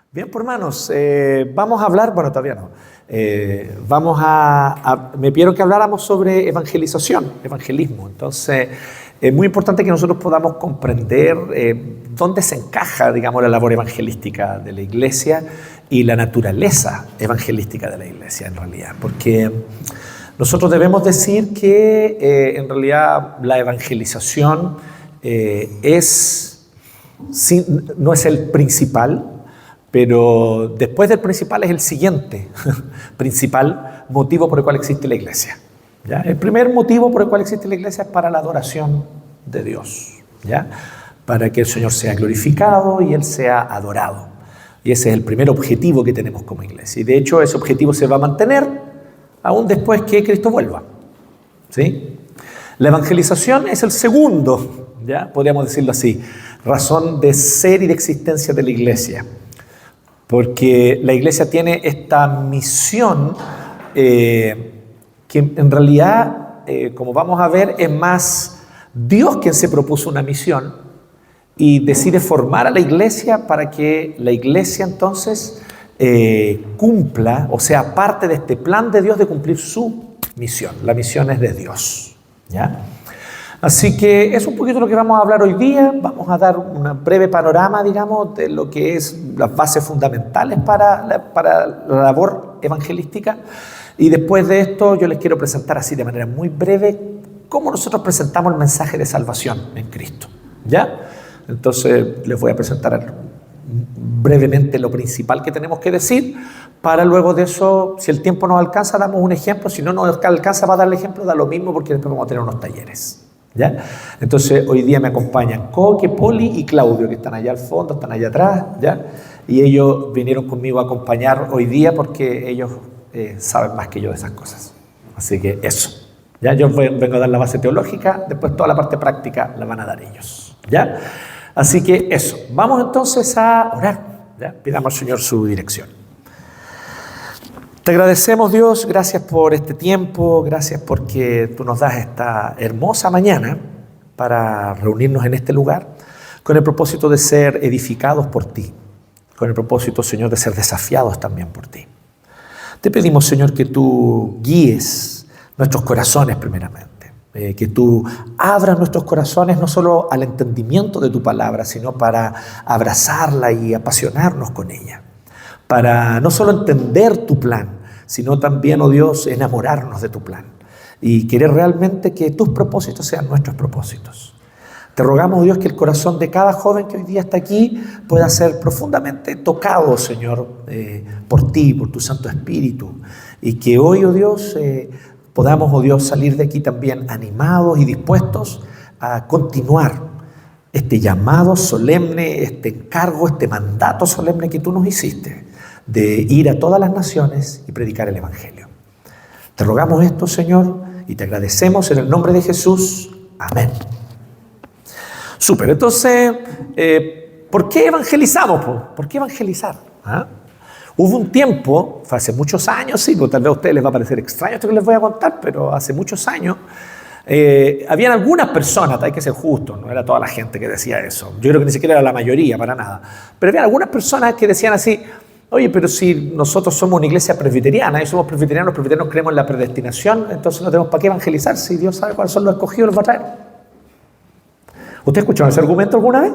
Bien, pues hermanos, vamos a hablar, bueno, todavía no, me pidieron que habláramos sobre evangelización, evangelismo. Entonces, es muy importante que nosotros podamos comprender dónde se encaja, digamos, la labor evangelística de la iglesia y la naturaleza evangelística de la iglesia en realidad, porque nosotros debemos decir que en realidad la evangelización no es el principal, pero después del principal es el siguiente principal motivo por el cual existe la iglesia, ¿ya? El primer motivo por el cual existe la iglesia es para la adoración de Dios, ¿ya? Para que el Señor sea glorificado y Él sea adorado. Y ese es el primer objetivo que tenemos como iglesia. Y de hecho ese objetivo se va a mantener aún después que Cristo vuelva, ¿sí? La evangelización es el segundo, ¿ya? Podríamos decirlo así, razón de ser y de existencia de la iglesia. Porque la iglesia tiene esta misión que en realidad, como vamos a ver, es más Dios quien se propuso una misión y decide formar a la iglesia para que la iglesia entonces cumpla, o sea, parte de este plan de Dios de cumplir su misión. La misión es de Dios, ¿ya? Así que es un poquito lo que vamos a hablar hoy día. Vamos a dar un breve panorama, digamos, de lo que es las bases fundamentales para la labor evangelística. Y después de esto yo les quiero presentar así de manera muy breve cómo nosotros presentamos el mensaje de salvación en Cristo, ¿ya? Entonces les voy a presentar brevemente lo principal que tenemos que decir, para luego de eso, si el tiempo nos alcanza, damos un ejemplo. Si no nos alcanza, va a dar el ejemplo, da lo mismo, porque después vamos a tener unos talleres, ¿ya? Entonces hoy día me acompañan Coque, Poli y Claudio, que están allá al fondo, están allá atrás, ¿ya? Y ellos vinieron conmigo a acompañar hoy día porque ellos saben más que yo de esas cosas. Así que eso, ¿ya? Yo vengo a dar la base teológica, después toda la parte práctica la van a dar ellos, ¿ya? Así que eso, vamos entonces a orar, ¿ya? Pidamos al Señor su dirección. Te agradecemos, Dios, gracias por este tiempo, gracias porque tú nos das esta hermosa mañana para reunirnos en este lugar con el propósito de ser edificados por ti, con el propósito, Señor, de ser desafiados también por ti. Te pedimos, Señor, que tú guíes nuestros corazones primeramente, que tú abras nuestros corazones no solo al entendimiento de tu palabra, sino para abrazarla y apasionarnos con ella, para no solo entender tu plan, sino también, oh Dios, enamorarnos de tu plan y querer realmente que tus propósitos sean nuestros propósitos. Te rogamos, Dios, que el corazón de cada joven que hoy día está aquí pueda ser profundamente tocado, Señor, por ti, por tu Santo Espíritu, y que hoy, oh Dios, podamos, oh Dios, salir de aquí también animados y dispuestos a continuar este llamado solemne, este encargo, este mandato solemne que tú nos hiciste, de ir a todas las naciones y predicar el Evangelio. Te rogamos esto, Señor, y te agradecemos en el nombre de Jesús. Amén. Súper, entonces, ¿por qué evangelizamos? ¿Por qué evangelizar? ¿Ah? Hubo un tiempo, fue hace muchos años, sí, pues tal vez a ustedes les va a parecer extraño esto que les voy a contar, pero hace muchos años, habían algunas personas, hay que ser justos, no era toda la gente que decía eso, yo creo que ni siquiera era la mayoría, para nada, pero había algunas personas que decían así: oye, pero si nosotros somos una iglesia presbiteriana y somos presbiterianos, los presbiterianos creemos en la predestinación, entonces no tenemos para qué evangelizar si Dios sabe cuáles son los escogidos, los va a traer. ¿Usted escuchó ese argumento alguna vez?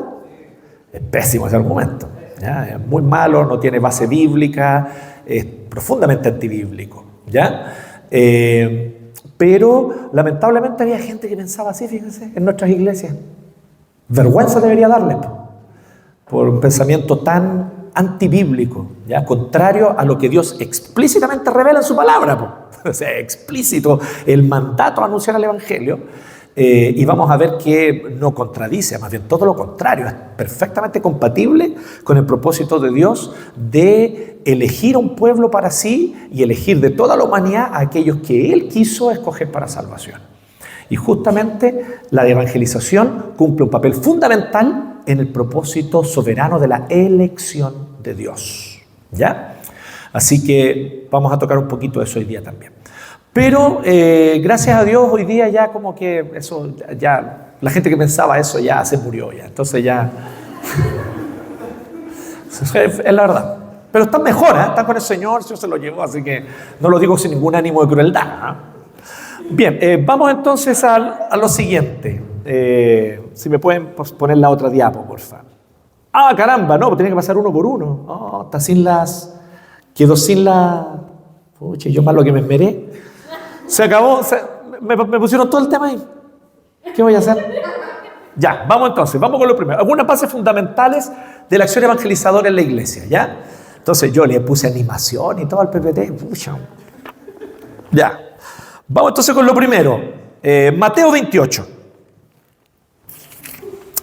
Es pésimo ese argumento, ¿ya? Es muy malo, no tiene base bíblica, es profundamente antibíblico, ¿ya? Pero lamentablemente había gente que pensaba así, fíjense, en nuestras iglesias. Vergüenza debería darle por un pensamiento tan antibíblico, ¿ya? Contrario a lo que Dios explícitamente revela en su palabra, o sea, explícito el mandato a anunciar el Evangelio, y vamos a ver que no contradice, más bien todo lo contrario, es perfectamente compatible con el propósito de Dios de elegir a un pueblo para sí y elegir de toda la humanidad a aquellos que Él quiso escoger para salvación. Y justamente la evangelización cumple un papel fundamental en el propósito soberano de la elección de Dios, ¿ya? Así que vamos a tocar un poquito de eso hoy día también. Pero gracias a Dios hoy día ya como que eso, ya la gente que pensaba eso ya se murió ya. Entonces ya, es la verdad. Pero están mejor, ¿eh? Están con el Señor, Dios se lo llevó, así que no lo digo sin ningún ánimo de crueldad, ¿eh? Bien, vamos entonces a lo siguiente. Si me pueden poner la otra diapo, por favor. Ah, caramba, no, tiene que pasar uno por uno. Oh, está sin las... Quedó sin la... Pucha, yo más lo que me esmeré. Se acabó, me pusieron todo el tema ahí. ¿Qué voy a hacer? Ya, vamos entonces, vamos con lo primero. Algunas bases fundamentales de la acción evangelizadora en la iglesia, ¿ya? Entonces yo le puse animación y todo al PPT. Pucha. Ya. Vamos entonces con lo primero. Mateo 28.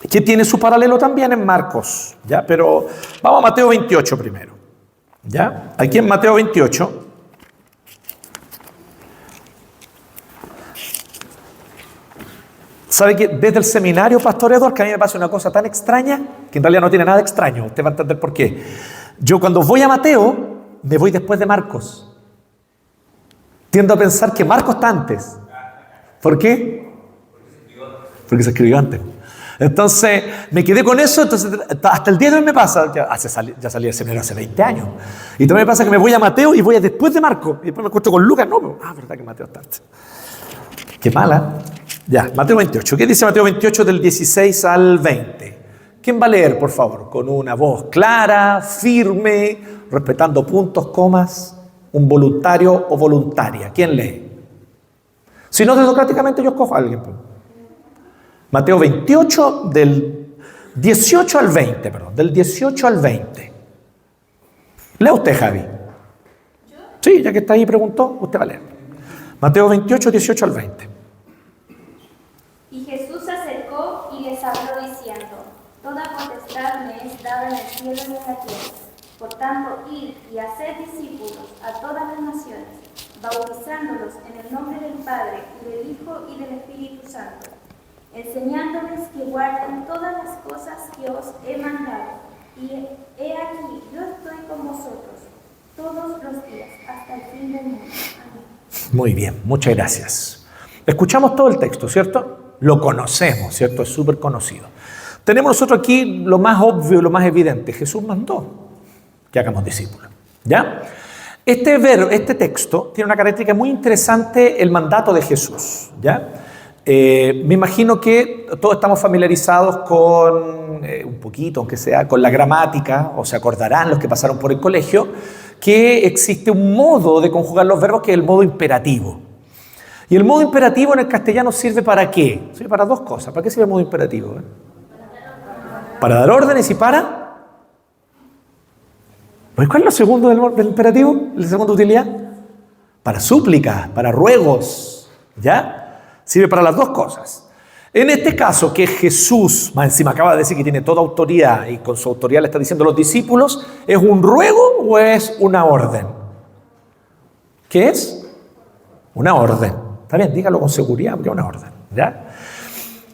Que tiene su paralelo también en Marcos, ¿ya? Pero vamos a Mateo 28 primero, ¿ya? Aquí en Mateo 28, ¿sabe que desde el seminario, Pastor Edward, que a mí me pasa una cosa tan extraña, que en realidad no tiene nada de extraño, usted va a entender por qué? Yo cuando voy a Mateo, me voy después de Marcos. Tiendo a pensar que Marcos está antes. ¿Por qué? Porque se escribió antes. Entonces, me quedé con eso, entonces hasta el día de hoy me pasa, ya salí del seminario hace 20 años, y también me pasa que me voy a Mateo y voy a después de Marcos, y después me encuentro con Lucas, no, verdad que Mateo está antes. Qué mala. Ya, Mateo 28. ¿Qué dice Mateo 28 del 16 al 20? ¿Quién va a leer, por favor? Con una voz clara, firme, respetando puntos, comas, un voluntario o voluntaria. ¿Quién lee? Si no, democráticamente yo escojo a alguien. Mateo 28 del 18 al 20, perdón, del 18 al 20. Lea usted, Javi. ¿Yo? Sí, ya que está ahí y preguntó, usted va a leer. Mateo 28, 18 al 20. Y Jesús se acercó y les habló diciendo: Toda potestad me es dada en el cielo y en la tierra. Por tanto, id y haced discípulos a todas las naciones, bautizándolos en el nombre del Padre, y del Hijo, y del Espíritu Santo, enseñándoles que guarden todas las cosas que os he mandado. Y he aquí, yo estoy con vosotros todos los días, hasta el fin del mundo. Amén. Muy bien, muchas gracias. Escuchamos todo el texto, ¿cierto? Lo conocemos, ¿cierto? Es súper conocido. Tenemos nosotros aquí lo más obvio, lo más evidente. Jesús mandó que hagamos discípulos, ¿ya? Este texto tiene una característica muy interesante, el mandato de Jesús, ¿ya? Me imagino que todos estamos familiarizados con, un poquito, aunque sea, con la gramática, o se acordarán los que pasaron por el colegio, que existe un modo de conjugar los verbos que es el modo imperativo. Y el modo imperativo en el castellano sirve ¿para qué? Sirve para dos cosas. ¿Para qué sirve el modo imperativo? Para dar órdenes y para... ¿Cuál es lo segundo del imperativo? ¿La segunda utilidad? Para súplicas, para ruegos, ¿ya? Sirve para las dos cosas. En este caso, que Jesús, más encima acaba de decir que tiene toda autoridad y con su autoridad le está diciendo a los discípulos, ¿es un ruego o es una orden? ¿Qué es? Una orden. Está bien, dígalo con seguridad porque es una orden, ¿ya?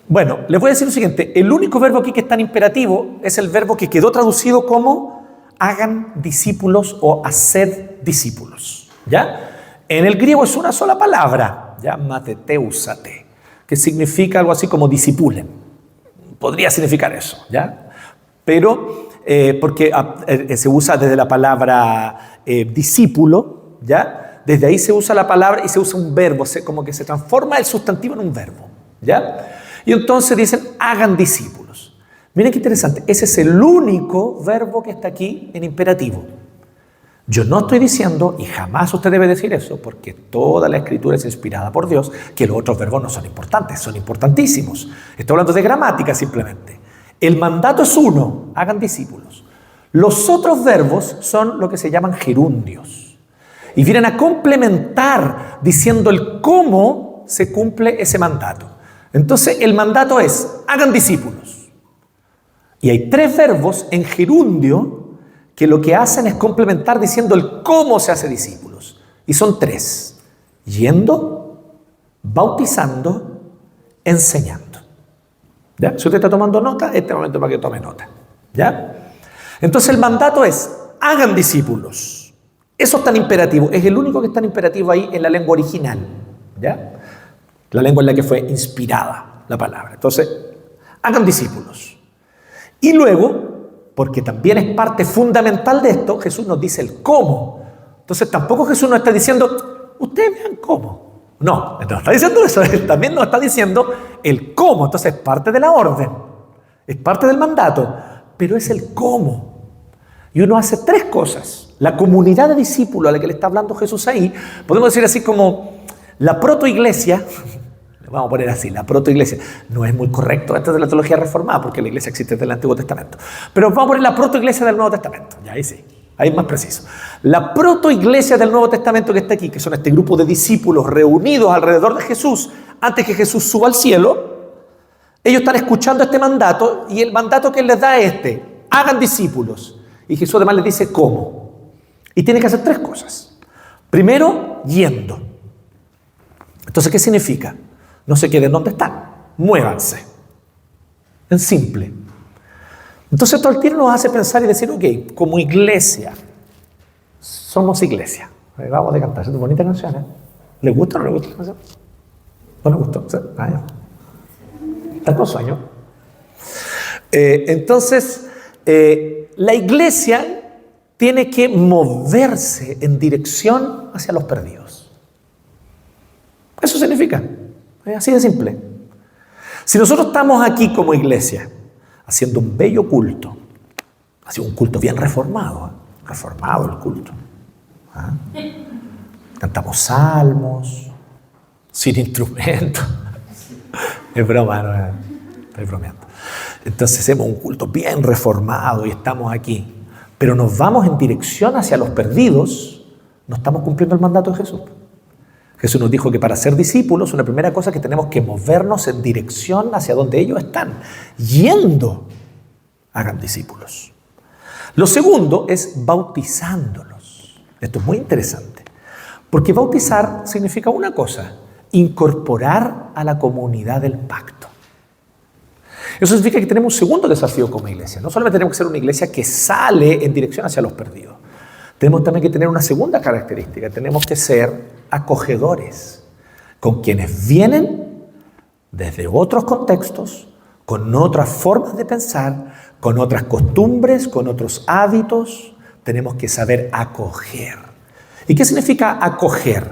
Bueno, les voy a decir lo siguiente. El único verbo aquí que está en imperativo es el verbo que quedó traducido como hagan discípulos o haced discípulos, ¿ya? En el griego es una sola palabra, ¿ya? Mateteusate, que significa algo así como disipulen. Podría significar eso, ¿ya? Pero, porque se usa desde la palabra discípulo, ¿ya? Desde ahí se usa la palabra y se usa un verbo, como que se transforma el sustantivo en un verbo, ¿ya? Y entonces dicen, hagan discípulos. Miren qué interesante, ese es el único verbo que está aquí en imperativo. Yo no estoy diciendo, y jamás usted debe decir eso, porque toda la escritura es inspirada por Dios, que los otros verbos no son importantes, son importantísimos. Estoy hablando de gramática simplemente. El mandato es uno, hagan discípulos. Los otros verbos son lo que se llaman gerundios. Y vienen a complementar diciendo el cómo se cumple ese mandato. Entonces el mandato es, hagan discípulos. Y hay tres verbos en gerundio que lo que hacen es complementar diciendo el cómo se hace discípulos. Y son tres. Yendo, bautizando, enseñando. ¿Ya? Si usted está tomando nota, este es el momento para que tome nota. ¿Ya? Entonces el mandato es, hagan discípulos. Eso está en imperativo. Es el único que está en imperativo ahí en la lengua original. ¿Ya? La lengua en la que fue inspirada la palabra. Entonces, hagan discípulos. Y luego porque también es parte fundamental de esto, Jesús nos dice el cómo. Entonces tampoco Jesús nos está diciendo, ustedes vean cómo. No, no está diciendo eso, Él también nos está diciendo el cómo. Entonces es parte de la orden, es parte del mandato, pero es el cómo. Y uno hace tres cosas. La comunidad de discípulos a la que le está hablando Jesús ahí, podemos decir así como la protoiglesia, vamos a poner así, la protoiglesia. No es muy correcto, esto es de la teología reformada, porque la iglesia existe desde el Antiguo Testamento. Pero vamos a poner la protoiglesia del Nuevo Testamento, ya ahí sí. Ahí es más preciso. La protoiglesia del Nuevo Testamento que está aquí, que son este grupo de discípulos reunidos alrededor de Jesús, antes que Jesús suba al cielo, ellos están escuchando este mandato, y el mandato que Él les da es este: hagan discípulos. Y Jesús además les dice cómo. Y tienen que hacer tres cosas. Primero, yendo. Entonces, ¿qué significa? No se queden donde están, muévanse. En simple. Entonces esto al tiro nos hace pensar y decir, ok, como iglesia, somos iglesia. Vamos a cantar, es una bonita canción, ¿eh? ¿Les gusta o no les gusta la canción? ¿No les gustó? Ah, ya. ¿Están con sueño? Entonces, la iglesia tiene que moverse en dirección hacia los perdidos. Eso significa, es así de simple. Si nosotros estamos aquí como iglesia, haciendo un bello culto, haciendo un culto bien reformado, ¿eh? Reformado el culto. ¿Eh? Cantamos salmos, sin instrumentos. Es broma, no estoy bromeando. Entonces hacemos un culto bien reformado y estamos aquí. Pero nos vamos en dirección hacia los perdidos, no estamos cumpliendo el mandato de Jesús. Jesús nos dijo que para ser discípulos, una primera cosa es que tenemos que movernos en dirección hacia donde ellos están. Yendo, hagan discípulos. Lo segundo es bautizándolos. Esto es muy interesante, porque bautizar significa una cosa: incorporar a la comunidad del pacto. Eso significa que tenemos un segundo desafío como iglesia. No solamente tenemos que ser una iglesia que sale en dirección hacia los perdidos, tenemos también que tener una segunda característica: tenemos que ser acogedores con quienes vienen desde otros contextos, con otras formas de pensar, con otras costumbres, con otros hábitos. Tenemos que saber acoger. ¿Y qué significa acoger?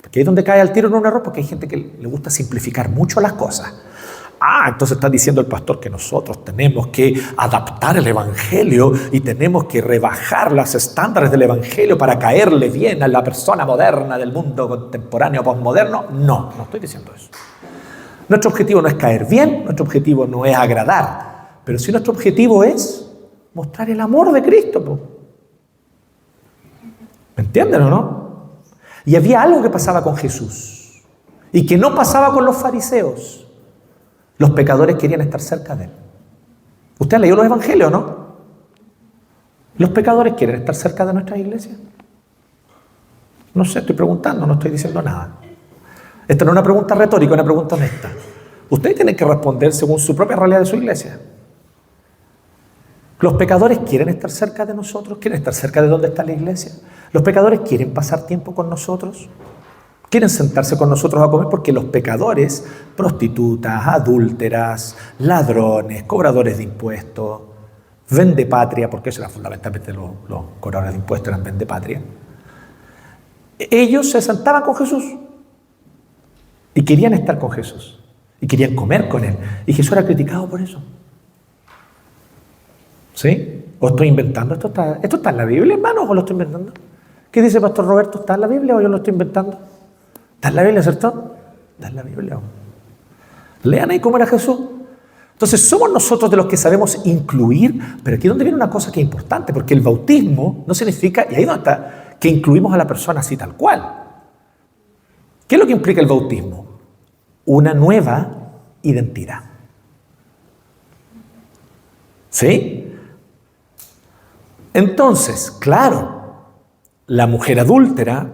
Porque ahí es donde cae el tiro en un error, porque hay gente que le gusta simplificar mucho las cosas. Entonces está diciendo el pastor que nosotros tenemos que adaptar el evangelio y tenemos que rebajar los estándares del evangelio para caerle bien a la persona moderna del mundo contemporáneo, postmoderno. No estoy diciendo eso. Nuestro objetivo no es caer bien, nuestro objetivo no es agradar, pero sí nuestro objetivo es mostrar el amor de Cristo. ¿Me entienden o no? Y había algo que pasaba con Jesús y que no pasaba con los fariseos. Los pecadores querían estar cerca de Él. ¿Usted ha leído los evangelios, no? ¿Los pecadores quieren estar cerca de nuestras iglesias? No sé, estoy preguntando, no estoy diciendo nada. Esta no es una pregunta retórica, es una pregunta honesta. Ustedes tienen que responder según su propia realidad de su iglesia. ¿Los pecadores quieren estar cerca de nosotros? ¿Quieren estar cerca de donde está la iglesia? ¿Los pecadores quieren pasar tiempo con nosotros? ¿Quieren sentarse con nosotros a comer? Porque los pecadores, prostitutas, adúlteras, ladrones, cobradores de impuestos, vendepatria, porque eso era fundamentalmente los cobradores de impuestos, eran vendepatria. Ellos se sentaban con Jesús y querían estar con Jesús y querían comer con Él. Y Jesús era criticado por eso. ¿Sí? ¿O estoy inventando? ¿Esto está en la Biblia, hermano, o lo estoy inventando? ¿Qué dice Pastor Roberto? ¿Está en la Biblia o yo lo estoy inventando? ¿Está en la Biblia, cierto? Está en la Biblia. Lean ahí cómo era Jesús. Entonces somos nosotros de los que sabemos incluir, pero aquí es donde viene una cosa que es importante, porque el bautismo no significa, y ahí donde está, que incluimos a la persona así tal cual. ¿Qué es lo que implica el bautismo? Una nueva identidad. ¿Sí? Entonces, claro, la mujer adúltera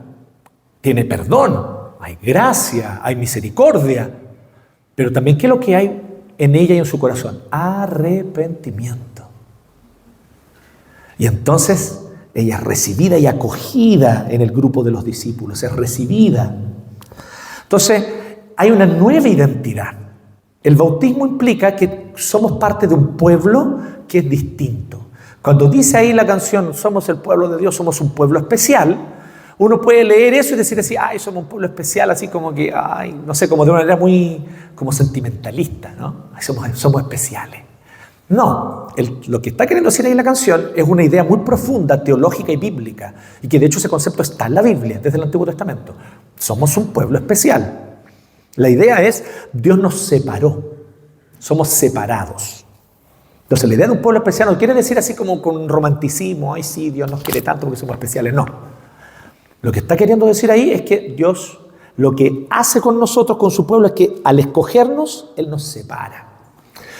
tiene perdón. Hay gracia, hay misericordia, pero también ¿qué es lo que hay en ella y en su corazón? Arrepentimiento. Y entonces ella es recibida y acogida en el grupo de los discípulos, es recibida. Entonces hay una nueva identidad. El bautismo implica que somos parte de un pueblo que es distinto, Cuando dice ahí la canción, somos el pueblo de Dios, somos un pueblo especial, uno puede leer eso y decir así, ay, somos un pueblo especial, así como que, ay, no sé, como de una manera muy como sentimentalista, ¿no? Ay, somos especiales. No, lo que está queriendo decir ahí la canción es una idea muy profunda, teológica y bíblica, y que de hecho ese concepto está en la Biblia, desde el Antiguo Testamento. Somos un pueblo especial. La idea es, Dios nos separó, somos separados. Entonces la idea de un pueblo especial no quiere decir así como con romanticismo, ay sí, Dios nos quiere tanto porque somos especiales, no. Lo que está queriendo decir ahí es que Dios lo que hace con nosotros, con su pueblo, es que al escogernos, Él nos separa.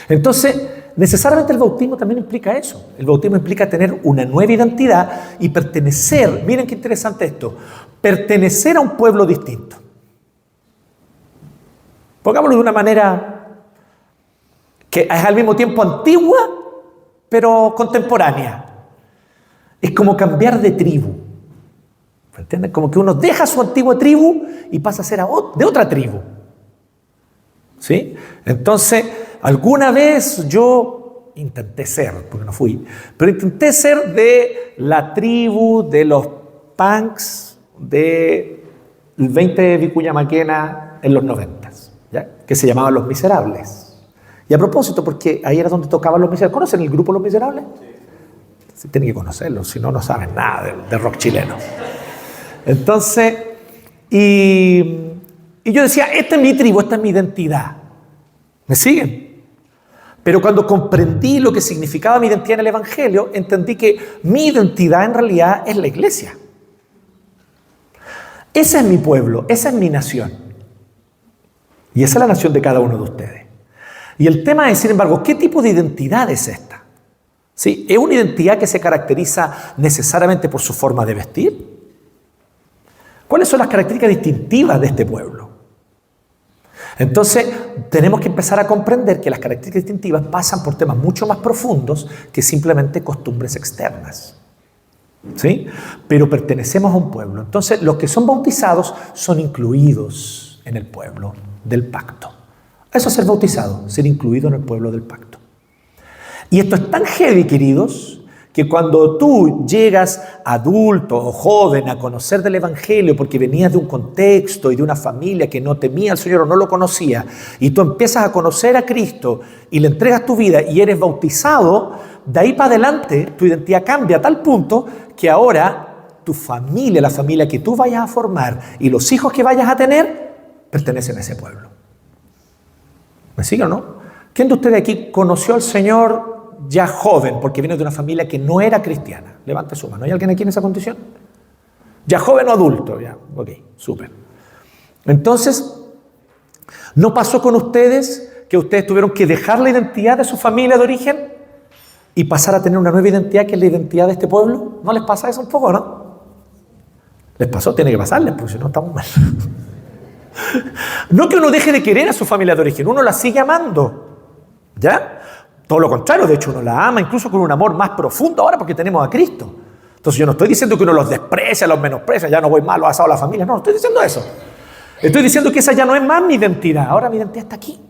Entonces, necesariamente el bautismo también implica eso. El bautismo implica tener una nueva identidad y pertenecer, miren qué interesante esto, pertenecer a un pueblo distinto. Pongámoslo de una manera que es al mismo tiempo antigua, pero contemporánea. Es como cambiar de tribu. ¿Entienden? Como que uno deja su antigua tribu y pasa a ser de otra tribu. ¿Sí? Entonces, alguna vez yo intenté ser, porque no fui, pero intenté ser de la tribu de los punks del 20 de Vicuña Maquena en los 90, ¿ya? Que se llamaban Los Miserables. Y a propósito, porque ahí era donde tocaban Los Miserables. ¿Conocen el grupo Los Miserables? Sí, tienen que conocerlo, si no, no saben nada de rock chileno. Entonces, y yo decía, esta es mi tribu, esta es mi identidad. ¿Me siguen? Pero cuando comprendí lo que significaba mi identidad en el Evangelio, entendí que mi identidad en realidad es la iglesia. Ese es mi pueblo, esa es mi nación. Y esa es la nación de cada uno de ustedes. Y el tema es, sin embargo, ¿qué tipo de identidad es esta? ¿Sí? ¿Es una identidad que se caracteriza necesariamente por su forma de vestir? ¿Cuáles son las características distintivas de este pueblo? Entonces, tenemos que empezar a comprender que las características distintivas pasan por temas mucho más profundos que simplemente costumbres externas. ¿Sí? Pero pertenecemos a un pueblo. Entonces, los que son bautizados son incluidos en el pueblo del pacto. Eso es ser bautizado, ser incluido en el pueblo del pacto. Y esto es tan heavy, queridos, que cuando tú llegas adulto o joven a conocer del Evangelio porque venías de un contexto y de una familia que no temía al Señor o no lo conocía, y tú empiezas a conocer a Cristo y le entregas tu vida y eres bautizado, de ahí para adelante tu identidad cambia a tal punto que ahora tu familia, la familia que tú vayas a formar y los hijos que vayas a tener, pertenecen a ese pueblo. ¿Me siguen o no? ¿Quién de ustedes aquí conoció al Señor ya joven, porque viene de una familia que no era cristiana? Levante su mano. ¿Hay alguien aquí en esa condición? ¿Ya joven o adulto? Ya, ok, súper. Entonces, ¿no pasó con ustedes que ustedes tuvieron que dejar la identidad de su familia de origen y pasar a tener una nueva identidad que es la identidad de este pueblo? ¿No les pasa eso un poco, no? ¿Les pasó? Tiene que pasarles, porque si no estamos mal. No que uno deje de querer a su familia de origen, uno la sigue amando, ¿ya? Todo lo contrario, de hecho uno la ama incluso con un amor más profundo ahora porque tenemos a Cristo. Entonces yo no estoy diciendo que uno los desprecia, los menosprecia, ya no voy mal, lo ha asado a la familia, no estoy diciendo eso. Estoy diciendo que esa ya no es más mi identidad, ahora mi identidad está aquí.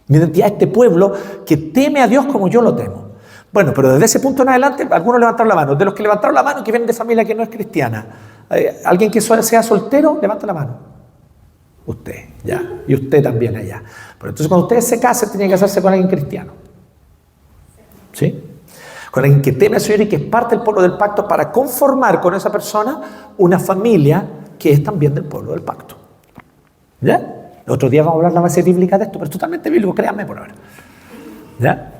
Mi identidad es este pueblo que teme a Dios como yo lo temo. Bueno, pero desde ese punto en adelante, algunos levantaron la mano. De los que levantaron la mano que vienen de familia que no es cristiana, ¿alguien que sea soltero? Levanta la mano. Usted, ya. Y usted también allá. Pero entonces cuando ustedes se casen, tienen que casarse con alguien cristiano. ¿Sí? Con alguien que teme al Señor y que es parte del pueblo del pacto para conformar con esa persona una familia que es también del pueblo del pacto. ¿Ya? Otro día vamos a hablar la base bíblica de esto, pero es totalmente bíblico, créanme por ahora. ¿Ya?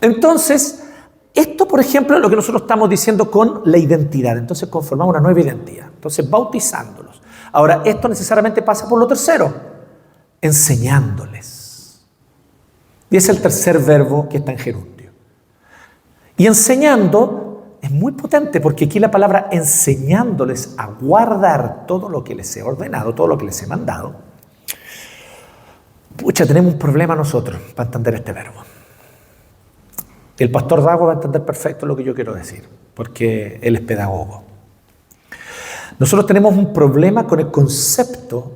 Entonces, esto, por ejemplo, es lo que nosotros estamos diciendo con la identidad. Entonces, conformamos una nueva identidad. Entonces, bautizándolos. Ahora, esto necesariamente pasa por lo tercero, enseñándoles. Y es el tercer verbo que está en gerundio. Y enseñando es muy potente porque aquí la palabra enseñándoles a guardar todo lo que les he ordenado, todo lo que les he mandado. Pucha, tenemos un problema nosotros para entender este verbo. El pastor Dago va a entender perfecto lo que yo quiero decir, porque él es pedagogo. Nosotros tenemos un problema con el concepto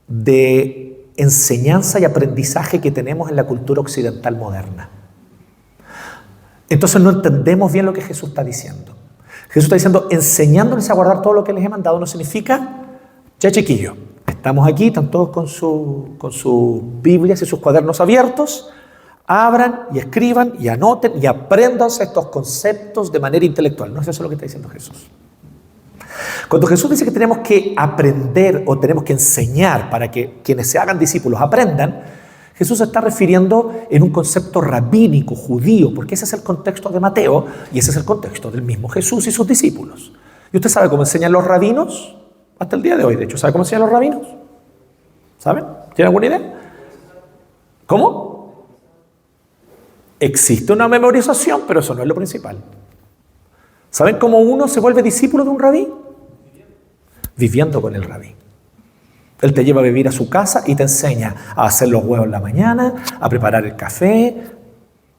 de enseñanza y aprendizaje que tenemos en la cultura occidental moderna. Entonces no entendemos bien lo que Jesús está diciendo. Jesús está diciendo, enseñándoles a guardar todo lo que les he mandado, no significa, ya chiquillo, estamos aquí, están todos con sus Biblias y sus cuadernos abiertos, abran y escriban y anoten y apréndanse estos conceptos de manera intelectual. No es eso lo que está diciendo Jesús. Cuando Jesús dice que tenemos que aprender o tenemos que enseñar para que quienes se hagan discípulos aprendan, Jesús se está refiriendo en un concepto rabínico, judío, porque ese es el contexto de Mateo y ese es el contexto del mismo Jesús y sus discípulos. ¿Y usted sabe cómo enseñan los rabinos? Hasta el día de hoy, de hecho, ¿sabe cómo enseñan los rabinos? ¿Saben? ¿Tiene alguna idea? ¿Cómo? Existe una memorización, pero eso no es lo principal. ¿Saben cómo uno se vuelve discípulo de un rabí? Viviendo con el rabí. Él te lleva a vivir a su casa y te enseña a hacer los huevos en la mañana, a preparar el café,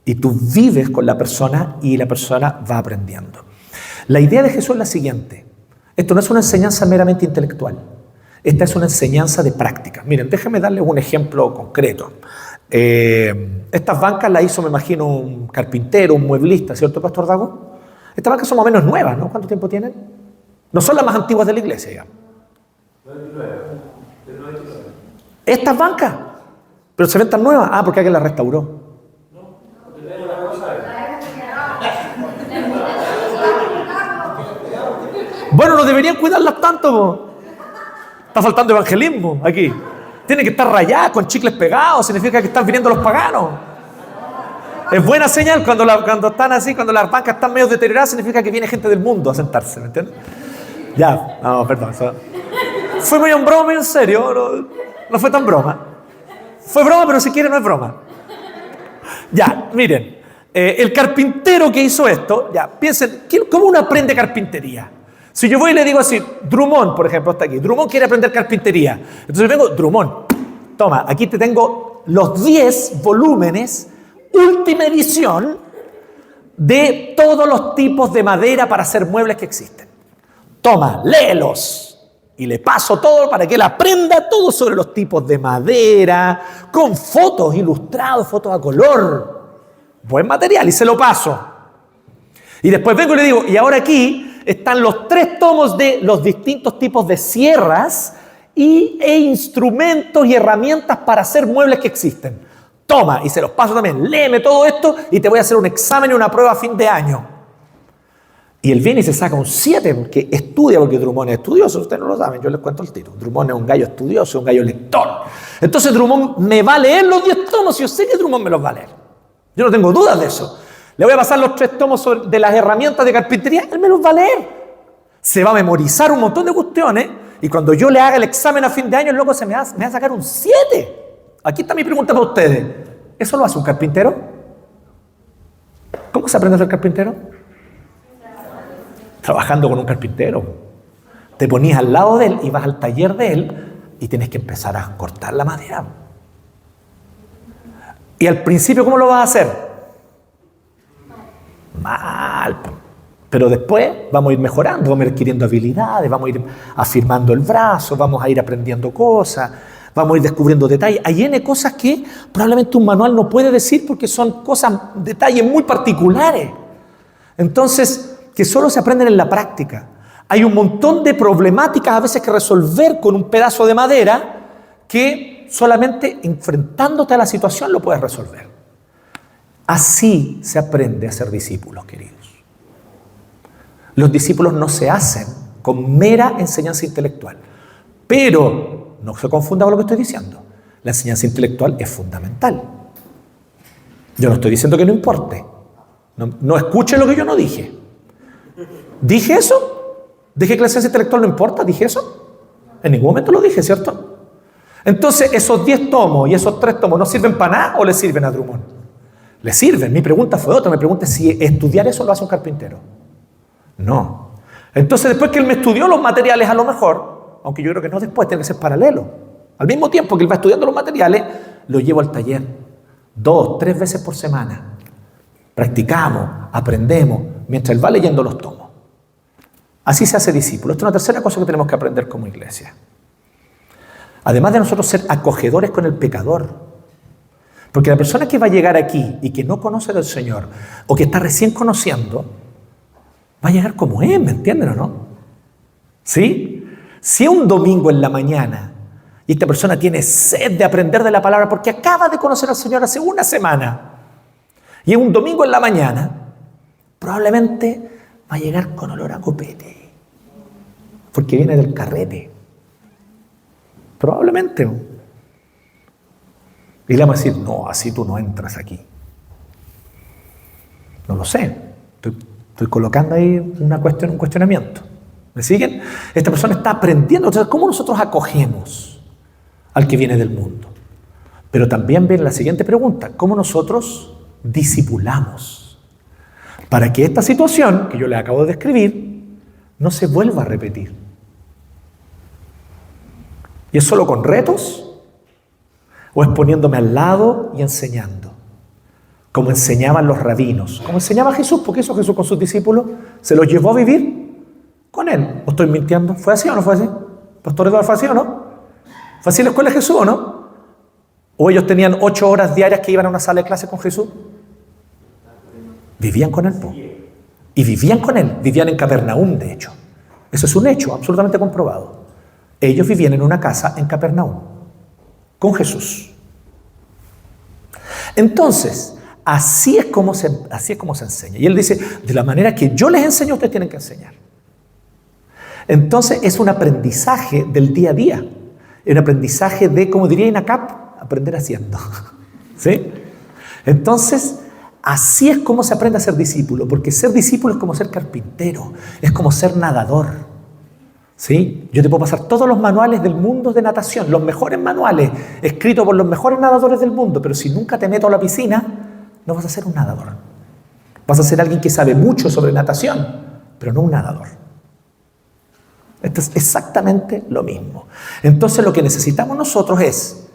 y tú vives con la persona y la persona va aprendiendo. La idea de Jesús es la siguiente. Esto no es una enseñanza meramente intelectual. Esta es una enseñanza de práctica. Miren, déjenme darles un ejemplo concreto. Estas bancas las hizo, me imagino, un carpintero, un mueblista, ¿cierto, Pastor Dago? Estas bancas son más o menos nuevas, ¿no? ¿Cuánto tiempo tienen? No son las más antiguas de la iglesia, digamos. Estas bancas, pero se ven tan nuevas. Ah, porque alguien las restauró. Bueno, no deberían cuidarlas tanto, po. Está faltando evangelismo aquí. Tienen que estar rayadas con chicles pegados, significa que están viniendo los paganos. Es buena señal cuando están así, cuando las bancas están medio deterioradas, significa que viene gente del mundo a sentarse, ¿me entiendes? Ya, no, perdón. Eso fue medio en broma, medio en serio. No fue tan broma. Fue broma, pero si quiere no es broma. Ya, miren. El carpintero que hizo esto, ya, piensen, ¿cómo uno aprende carpintería? Si yo voy y le digo así, Drummond, por ejemplo, está aquí. Drummond quiere aprender carpintería. Entonces vengo, Drummond, toma, aquí te tengo los 10 volúmenes, última edición, de todos los tipos de madera para hacer muebles que existen. Toma, léelos. Y le paso todo para que él aprenda todo sobre los tipos de madera, con fotos ilustradas, fotos a color. Buen material, y se lo paso. Y después vengo y le digo, y ahora aquí están los 3 tomos de los distintos tipos de sierras e instrumentos y herramientas para hacer muebles que existen. Toma, y se los paso también. Léeme todo esto y te voy a hacer un examen y una prueba a fin de año. Y él viene y se saca un 7 porque estudia, porque Drummond es estudioso. Ustedes no lo saben, yo les cuento el tiro. Drummond es un gallo estudioso, un gallo lector. Entonces Drummond me va a leer los 10 tomos y yo sé que Drummond me los va a leer. Yo no tengo dudas de eso. Le voy a pasar los 3 tomos de las herramientas de carpintería, él me los va a leer. Se va a memorizar un montón de cuestiones y cuando yo le haga el examen a fin de año, el loco me va a sacar un 7. Aquí está mi pregunta para ustedes. ¿Eso lo hace un carpintero? ¿Cómo se aprende a ser carpintero? Trabajando con un carpintero. Te ponías al lado de él y vas al taller de él y tienes que empezar a cortar la madera. Y al principio, ¿cómo lo vas a hacer? Mal. Pero después vamos a ir mejorando, vamos a ir adquiriendo habilidades, vamos a ir afirmando el brazo, vamos a ir aprendiendo cosas, vamos a ir descubriendo detalles. Hay N cosas que probablemente un manual no puede decir porque son cosas, detalles muy particulares. Entonces, que solo se aprenden en la práctica. Hay un montón de problemáticas a veces que resolver con un pedazo de madera que solamente enfrentándote a la situación lo puedes resolver. Así se aprende a ser discípulos, queridos. Los discípulos no se hacen con mera enseñanza intelectual. Pero no se confunda con lo que estoy diciendo. La enseñanza intelectual es fundamental. Yo no estoy diciendo que no importe. No escuchen lo que yo no dije. ¿Dije eso? ¿Dije que la enseñanza intelectual no importa? ¿Dije eso? En ningún momento lo dije, ¿cierto? Entonces, esos 10 tomos y esos 3 tomos, ¿no sirven para nada o le sirven a Drummond? Le sirven. Mi pregunta fue otra. Me pregunté si estudiar eso lo hace un carpintero. No. Entonces, después que él me estudió los materiales, a lo mejor, aunque yo creo que no después, tiene que ser paralelo. Al mismo tiempo que él va estudiando los materiales, lo llevo al taller 2, 3 veces por semana. Practicamos, aprendemos, mientras él va leyendo los tomos. Así se hace discípulo. Esto es una tercera cosa que tenemos que aprender como iglesia. Además de nosotros ser acogedores con el pecador, Porque la persona que va a llegar aquí y que no conoce del Señor o que está recién conociendo, va a llegar como es, ¿me entienden o no? ¿Sí? Si es un domingo en la mañana y esta persona tiene sed de aprender de la palabra porque acaba de conocer al Señor hace una semana y es un domingo en la mañana, probablemente va a llegar con olor a copete porque viene del carrete. Probablemente. Y le vamos a decir, no, así tú no entras aquí. No lo sé. Estoy colocando ahí un cuestionamiento. ¿Me siguen? Esta persona está aprendiendo. Entonces, ¿cómo nosotros acogemos al que viene del mundo? Pero también viene la siguiente pregunta. ¿Cómo nosotros discipulamos? Para que esta situación que yo le acabo de describir no se vuelva a repetir. ¿Y es solo con retos? ¿O es poniéndome al lado y enseñando? Como enseñaban los rabinos. Como enseñaba Jesús, porque hizo Jesús con sus discípulos. Se los llevó a vivir con él. ¿O estoy mintiendo? ¿Fue así o no fue así? ¿Pastor Eduardo, fue así o no? ¿Fue así la escuela de Jesús o no? ¿O ellos tenían 8 horas diarias que iban a una sala de clase con Jesús? Vivían con él, po. Y vivían con él. Vivían en Capernaum, de hecho. Eso es un hecho absolutamente comprobado. Ellos vivían en una casa en Capernaum, con Jesús. Entonces, así es como se enseña. Y él dice, de la manera que yo les enseño, ustedes tienen que enseñar. Entonces, es un aprendizaje del día a día. Es un aprendizaje de, como diría INACAP, aprender haciendo. ¿Sí? Entonces, así es como se aprende a ser discípulo. Porque ser discípulo es como ser carpintero, es como ser nadador. ¿Sí? Yo te puedo pasar todos los manuales del mundo de natación, los mejores manuales, escritos por los mejores nadadores del mundo, pero si nunca te meto a la piscina, no vas a ser un nadador. Vas a ser alguien que sabe mucho sobre natación, pero no un nadador. Esto es exactamente lo mismo. Entonces lo que necesitamos nosotros es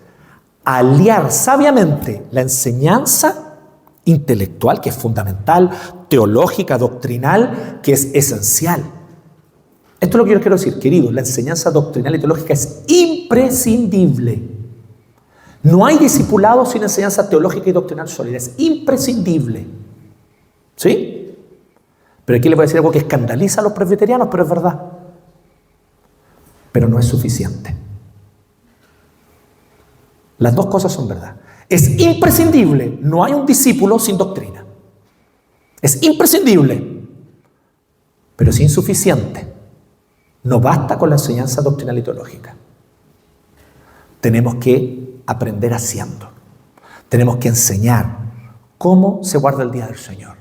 aliar sabiamente la enseñanza intelectual, que es fundamental, teológica, doctrinal, que es esencial. Esto es lo que yo quiero decir, queridos, la enseñanza doctrinal y teológica es imprescindible. No hay discipulado sin enseñanza teológica y doctrinal sólida, es imprescindible. ¿Sí? Pero aquí les voy a decir algo que escandaliza a los presbiterianos, pero es verdad. Pero no es suficiente. Las dos cosas son verdad. Es imprescindible, no hay un discípulo sin doctrina. Es imprescindible, pero es insuficiente. No basta con la enseñanza doctrinal y teológica. Tenemos que aprender haciendo. Tenemos que enseñar cómo se guarda el día del Señor.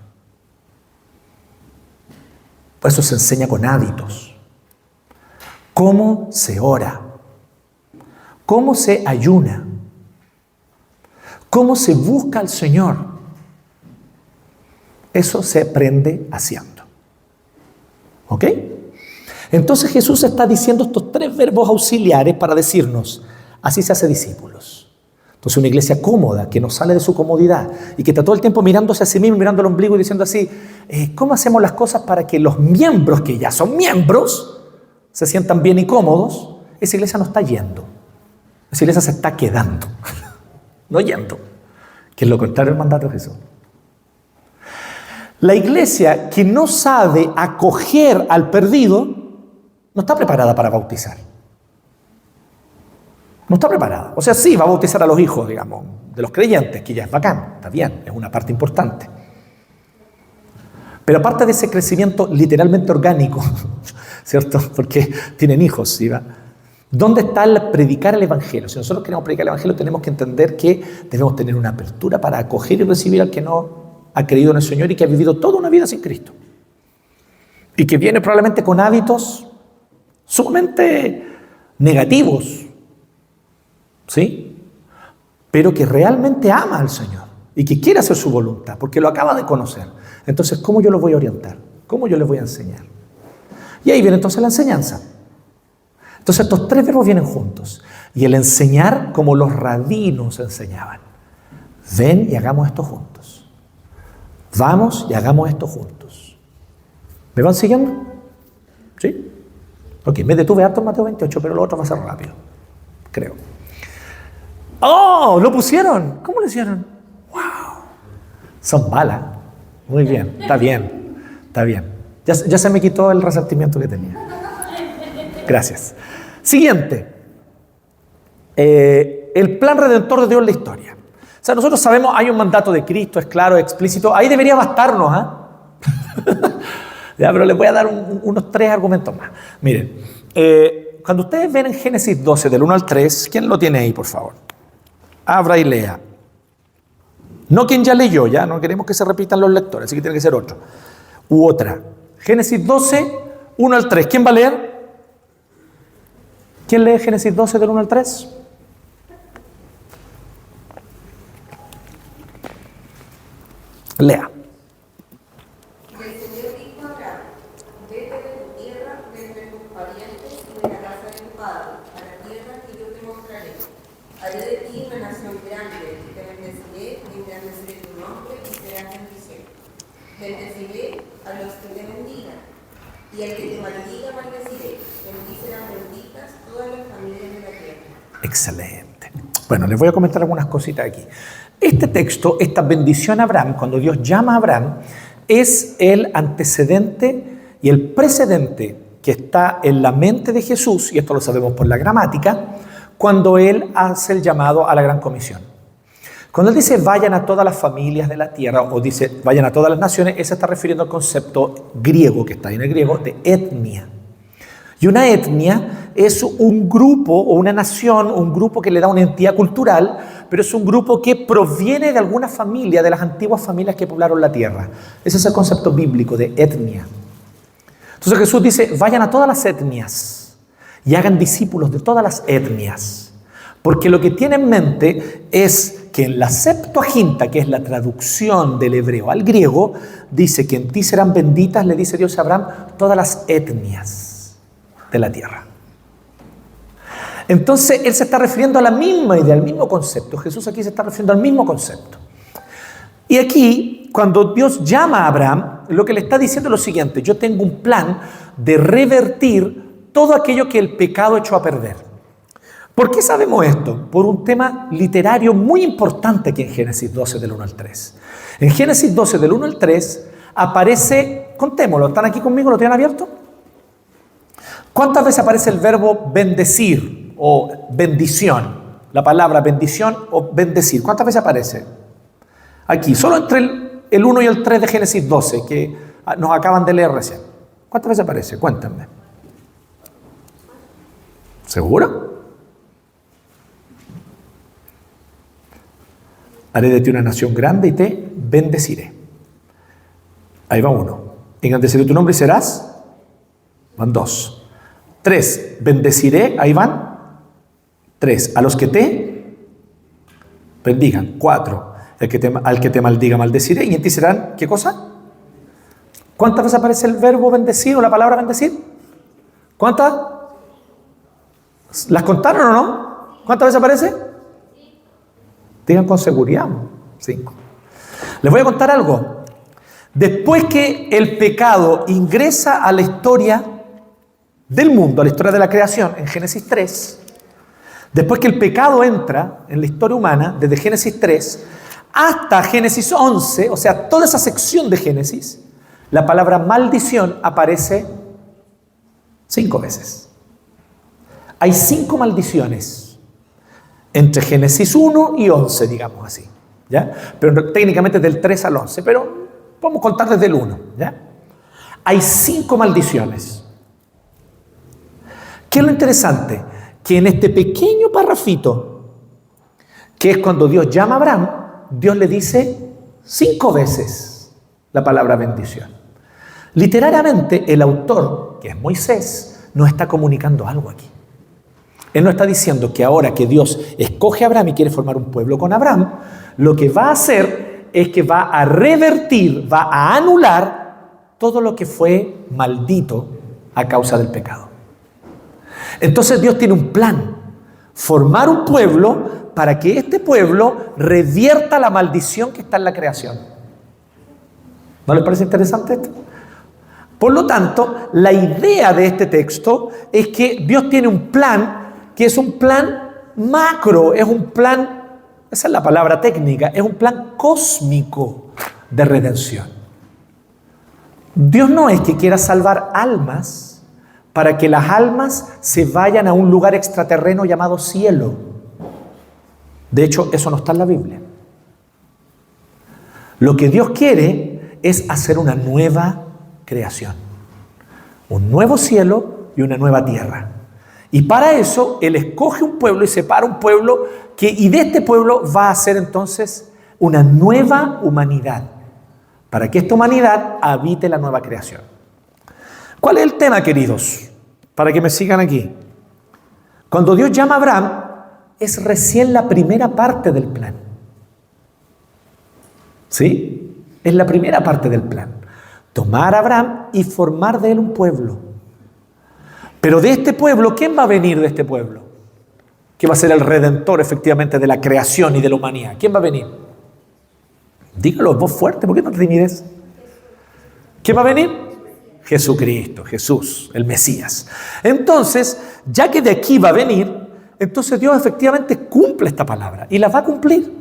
Por eso se enseña con hábitos. Cómo se ora. Cómo se ayuna. Cómo se busca al Señor. Eso se aprende haciendo. ¿Ok? Entonces Jesús está diciendo estos 3 verbos auxiliares para decirnos, así se hace discípulos. Entonces una iglesia cómoda, que no sale de su comodidad y que está todo el tiempo mirándose a sí mismo, mirando el ombligo y diciendo así, ¿cómo hacemos las cosas para que los miembros, que ya son miembros, se sientan bien y cómodos? Esa iglesia no está yendo. Esa iglesia se está quedando, no yendo, que es lo contrario del mandato de Jesús. La iglesia que no sabe acoger al perdido, no está preparada para bautizar. No está preparada. O sea, sí, va a bautizar a los hijos, digamos, de los creyentes, que ya es bacán, está bien, es una parte importante. Pero aparte de ese crecimiento literalmente orgánico, ¿cierto? Porque tienen hijos, ¿sí? ¿Dónde está el predicar el Evangelio? Si nosotros queremos predicar el Evangelio, tenemos que entender que debemos tener una apertura para acoger y recibir al que no ha creído en el Señor y que ha vivido toda una vida sin Cristo. Y que viene probablemente con hábitos sumamente negativos, ¿sí? Pero que realmente ama al Señor y que quiere hacer su voluntad porque lo acaba de conocer. Entonces, ¿cómo yo lo voy a orientar? ¿Cómo yo les voy a enseñar? Y ahí viene entonces la enseñanza. Entonces estos 3 verbos vienen juntos. Y el enseñar como los rabinos enseñaban. Ven y hagamos esto juntos. Vamos y hagamos esto juntos. ¿Me van siguiendo? ¿Sí? Ok, me detuve harto en Mateo 28, pero lo otro va a ser rápido, creo. ¡Oh! ¿Lo pusieron? ¿Cómo lo hicieron? ¡Wow! Son balas. Muy bien, está bien, está bien. Ya se me quitó el resentimiento que tenía. Gracias. Siguiente. El plan redentor de Dios en la historia. O sea, nosotros sabemos, hay un mandato de Cristo, es claro, es explícito. Ahí debería bastarnos, ¿ah? Ya, pero les voy a dar unos 3 argumentos más. Miren, cuando ustedes ven en Génesis 12, del 1 al 3, ¿quién lo tiene ahí, por favor? Abra y lea. No quien ya leyó, ya no queremos que se repitan los lectores, así que tiene que ser otro. U otra. Génesis 12, 1 al 3. ¿Quién va a leer? ¿Quién lee Génesis 12 del 1 al 3? Lea. Y el Señor dijo a Abraham: vete de tu tierra, de entre tus parientes y de la casa de tu padre, a la tierra que yo te mostraré. Haré de ti una nación grande, y te bendeciré, y engrandeceré tu nombre, y serás bendición. Bendeciré a los que te bendigan, y al que te maldiga, maldeciré. En ti serán benditas todas las familias de la tierra. Excelente. Bueno, les voy a comentar algunas cositas aquí. Este texto, esta bendición a Abraham, cuando Dios llama a Abraham, es el antecedente y el precedente que está en la mente de Jesús, y esto lo sabemos por la gramática, cuando Él hace el llamado a la Gran Comisión. Cuando Él dice vayan a todas las familias de la tierra, o dice vayan a todas las naciones, Él se está refiriendo al concepto griego, que está en el griego, de etnia. Y una etnia es un grupo o una nación, un grupo que le da una entidad cultural, pero es un grupo que proviene de alguna familia, de las antiguas familias que poblaron la tierra. Ese es el concepto bíblico de etnia. Entonces Jesús dice, vayan a todas las etnias y hagan discípulos de todas las etnias. Porque lo que tiene en mente es que en la Septuaginta, que es la traducción del hebreo al griego, dice que en ti serán benditas, le dice Dios a Abraham, todas las etnias de la tierra. Entonces Él se está refiriendo a la misma idea, al mismo concepto. Jesús aquí se está refiriendo al mismo concepto. Y aquí, cuando Dios llama a Abraham, lo que le está diciendo es lo siguiente: yo tengo un plan de revertir todo aquello que el pecado echó a perder. ¿Por qué sabemos esto? Por un tema literario muy importante aquí en Génesis 12 del 1 al 3. En Génesis 12 del 1 al 3 aparece, contémoslo, ¿están aquí conmigo? ¿Lo tienen abierto? ¿Cuántas veces aparece el verbo bendecir o bendición? La palabra bendición o bendecir. ¿Cuántas veces aparece? Aquí, solo entre el 1 y el 3 de Génesis 12, que nos acaban de leer recién. ¿Cuántas veces aparece? Cuéntenme. ¿Seguro? Haré de ti una nación grande y te bendeciré. Ahí va 1. Engrandeceré tu nombre y serás. Van 2. 3. Bendeciré. Ahí van 3. A los que te bendigan. 4. Al que te maldiga, maldeciré. Y en ti serán, ¿qué cosa? ¿Cuántas veces aparece el verbo bendecir o la palabra bendecir? ¿Cuántas? ¿Las contaron o no? ¿Cuántas veces aparece? Digan con seguridad. 5. Les voy a contar algo. Después que el pecado ingresa a la historia del mundo, a la historia de la creación, en Génesis 3, después que el pecado entra en la historia humana, desde Génesis 3 hasta Génesis 11, o sea, toda esa sección de Génesis, la palabra maldición aparece 5 veces. Hay 5 maldiciones entre Génesis 1 y 11, digamos así, ¿ya? Pero técnicamente del 3 al 11, pero podemos contar desde el 1, ¿ya? Hay 5 maldiciones. ¿Qué es lo interesante? Que en este pequeño parrafito, que es cuando Dios llama a Abraham, Dios le dice 5 veces la palabra bendición. Literariamente, el autor, que es Moisés, nos está comunicando algo aquí. Él no está diciendo que ahora que Dios escoge a Abraham y quiere formar un pueblo con Abraham, lo que va a hacer es que va a revertir, va a anular todo lo que fue maldito a causa del pecado. Entonces Dios tiene un plan, formar un pueblo para que este pueblo revierta la maldición que está en la creación. ¿No les parece interesante esto? Por lo tanto, la idea de este texto es que Dios tiene un plan que es un plan macro, es un plan, esa es la palabra técnica, es un plan cósmico de redención. Dios no es que quiera salvar almas para que las almas se vayan a un lugar extraterreno llamado cielo. De hecho, eso no está en la Biblia. Lo que Dios quiere es hacer una nueva creación, un nuevo cielo y una nueva tierra. Y para eso Él escoge un pueblo y separa un pueblo y de este pueblo va a hacer entonces una nueva humanidad, para que esta humanidad habite la nueva creación. ¿Cuál es el tema, queridos? Para que me sigan aquí. Cuando Dios llama a Abraham, es recién la primera parte del plan. ¿Sí? Es la primera parte del plan. Tomar a Abraham y formar de él un pueblo. Pero de este pueblo, ¿quién va a venir de este pueblo? ¿Quién va a ser el redentor efectivamente de la creación y de la humanidad? ¿Quién va a venir? Dígalo en voz fuerte, ¿por qué no te timides? ¿Quién va a venir? Jesucristo, Jesús, el Mesías. Entonces, ya que de aquí va a venir, entonces Dios efectivamente cumple esta palabra y la va a cumplir.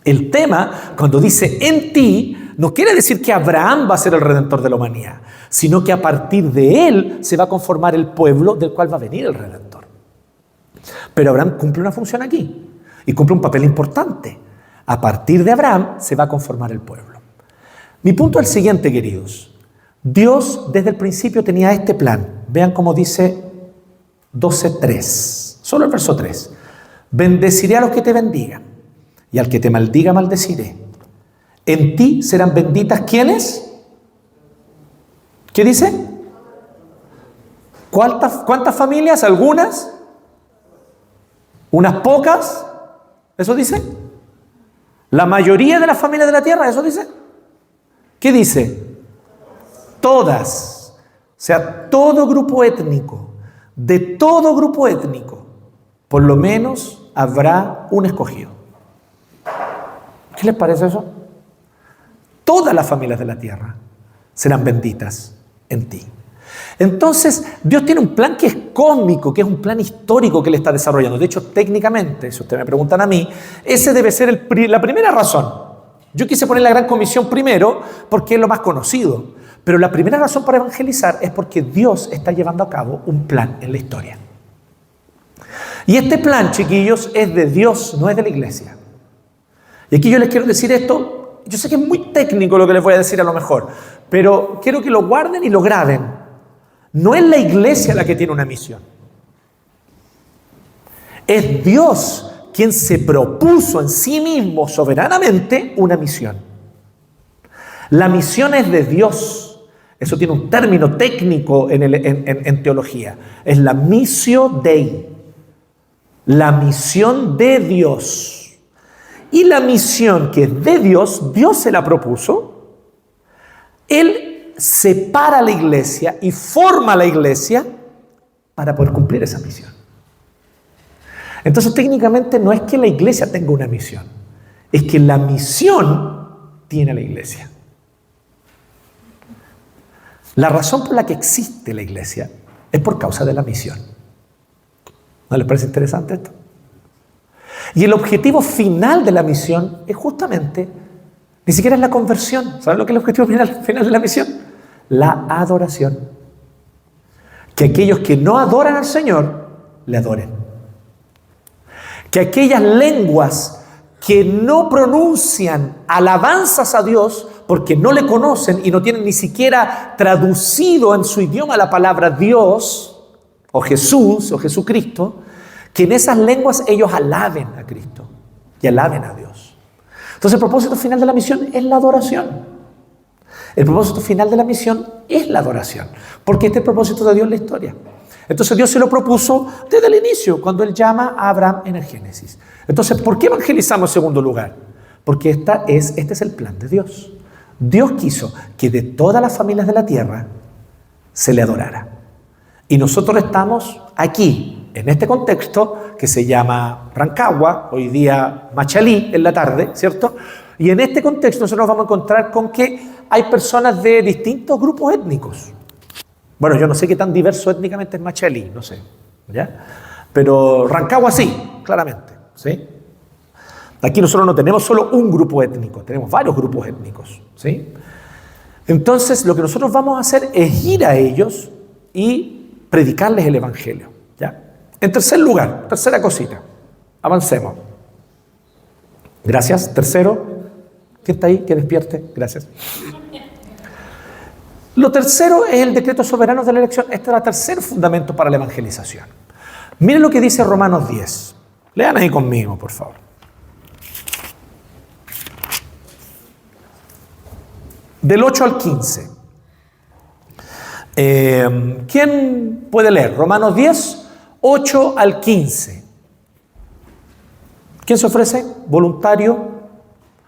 El tema, cuando dice en ti, no quiere decir que Abraham va a ser el redentor de la humanidad, sino que a partir de él se va a conformar el pueblo del cual va a venir el redentor. Pero Abraham cumple una función aquí y cumple un papel importante. A partir de Abraham se va a conformar el pueblo. Mi punto es el siguiente, queridos. Dios desde el principio tenía este plan. Vean cómo dice 12:3, solo el verso 3. Bendeciré a los que te bendigan y al que te maldiga maldeciré. En ti serán benditas, ¿quiénes? ¿Qué dice? ¿Cuántas familias? ¿Algunas? ¿Unas pocas? ¿Eso dice? ¿La mayoría de las familias de la tierra? ¿Eso dice? ¿Qué dice? Todas. O sea, todo grupo étnico. De todo grupo étnico, por lo menos habrá un escogido. ¿Qué les parece eso? Todas las familias de la tierra serán benditas en ti. Entonces, Dios tiene un plan que es cósmico, que es un plan histórico que Él está desarrollando. De hecho, técnicamente, si ustedes me preguntan a mí, ese debe ser la primera razón. Yo quise poner la Gran Comisión primero porque es lo más conocido. Pero la primera razón para evangelizar es porque Dios está llevando a cabo un plan en la historia. Y este plan, chiquillos, es de Dios, no es de la iglesia. Y aquí yo les quiero decir esto, yo sé que es muy técnico lo que les voy a decir a lo mejor, pero quiero que lo guarden y lo graben. No es la iglesia la que tiene una misión. Es Dios quien se propuso en sí mismo soberanamente una misión. La misión es de Dios. Eso tiene un término técnico en teología. Es la missio Dei. La misión de Dios. Y la misión que es de Dios, Dios se la propuso. Él separa a la iglesia y forma a la iglesia para poder cumplir esa misión. Entonces, técnicamente no es que la iglesia tenga una misión. Es que la misión tiene a la iglesia. La razón por la que existe la iglesia es por causa de la misión. ¿No les parece interesante esto? Y el objetivo final de la misión es justamente, ni siquiera es la conversión. ¿Saben lo que es el objetivo final de la misión? La adoración. Que aquellos que no adoran al Señor, le adoren. Que aquellas lenguas que no pronuncian alabanzas a Dios porque no le conocen y no tienen ni siquiera traducido en su idioma la palabra Dios o Jesús o Jesucristo, que en esas lenguas ellos alaben a Cristo y alaben a Dios. Entonces el propósito final de la misión es la adoración. El propósito final de la misión es la adoración, porque este es el propósito de Dios en la historia. Entonces Dios se lo propuso desde el inicio, cuando Él llama a Abraham en el Génesis. Entonces, ¿por qué evangelizamos en segundo lugar? Porque este es el plan de Dios. Dios quiso que de todas las familias de la tierra se le adorara. Y nosotros estamos aquí, en este contexto que se llama Rancagua, hoy día Machalí en la tarde, ¿cierto? Y en este contexto nosotros nos vamos a encontrar con que hay personas de distintos grupos étnicos. Bueno, yo no sé qué tan diverso étnicamente es Machalí, no sé, ¿ya? Pero Rancagua sí, claramente, ¿sí? Aquí nosotros no tenemos solo un grupo étnico, tenemos varios grupos étnicos, ¿sí? Entonces, lo que nosotros vamos a hacer es ir a ellos y predicarles el Evangelio, ¿ya? En tercer lugar, tercera cosita, avancemos. Gracias. Tercero, ¿quién está ahí? Que despierte. Gracias. Lo tercero es el decreto soberano de la elección. Este es el tercer fundamento para la evangelización. Miren lo que dice Romanos 10. Lean ahí conmigo, por favor. Del 8 al 15. ¿Quién puede leer? Romanos 10, 8 al 15. ¿Quién se ofrece? Voluntario.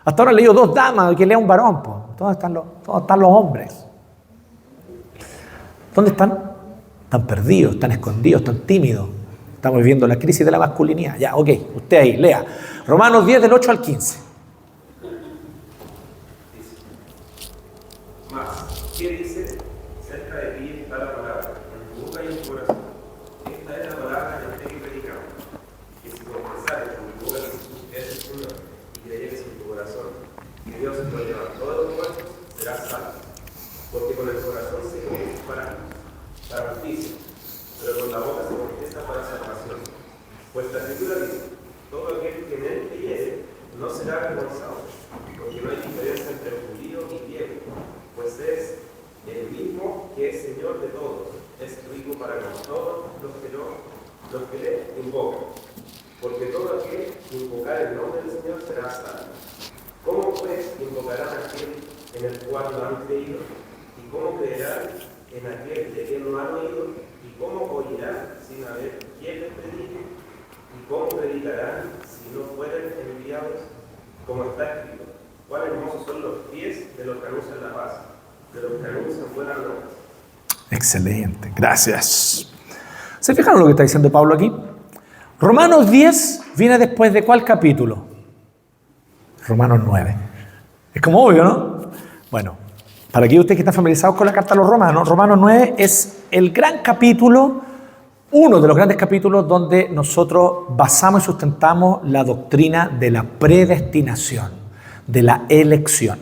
Hasta ahora he leído 2 damas, que lea un varón. ¿Dónde están los hombres? ¿Dónde están? Están perdidos, están escondidos, están tímidos. Estamos viviendo la crisis de la masculinidad. Ya, ok, usted ahí, lea. Romanos 10, del 8 al 15. ¿Qué dice? Cerca de ti está la palabra, en tu boca y en tu corazón. Esta es la palabra de fe que predicamos. Que si confesares con tu boca que Jesús es el Señor y creyeres en tu corazón que Dios lo levantó de los muertos, serás salvo. Porque con el corazón se cree para justicia, pero con la boca se confiesa para salvación. Pues la Escritura dice: todo aquel que en él creyere no será avergonzado, porque no hay diferencia entre judío y griego, pues es el mismo que es Señor de todos, es rico para con todos los que le invocan. Porque todo aquel que invocar el nombre del Señor será salvo. ¿Cómo pues invocarán a aquel en el cual no han creído? ¿Y cómo creerán en aquel de quien no han oído? ¿Y cómo oirán sin haber quien les predique? ¿Y cómo predicarán si no fueren enviados? Como está escrito: cuán hermosos son los pies de los que anuncian la paz, de los que anuncian buenas nuevas. Excelente, gracias. ¿Se fijaron lo que está diciendo Pablo aquí? Romanos 10 viene después de ¿cuál capítulo? Romanos 9. Es como obvio, ¿no? Bueno, para aquellos ustedes que están familiarizados con la carta a los Romanos, Romanos 9 es el gran capítulo, uno de los grandes capítulos donde nosotros basamos y sustentamos la doctrina de la predestinación, de la elección.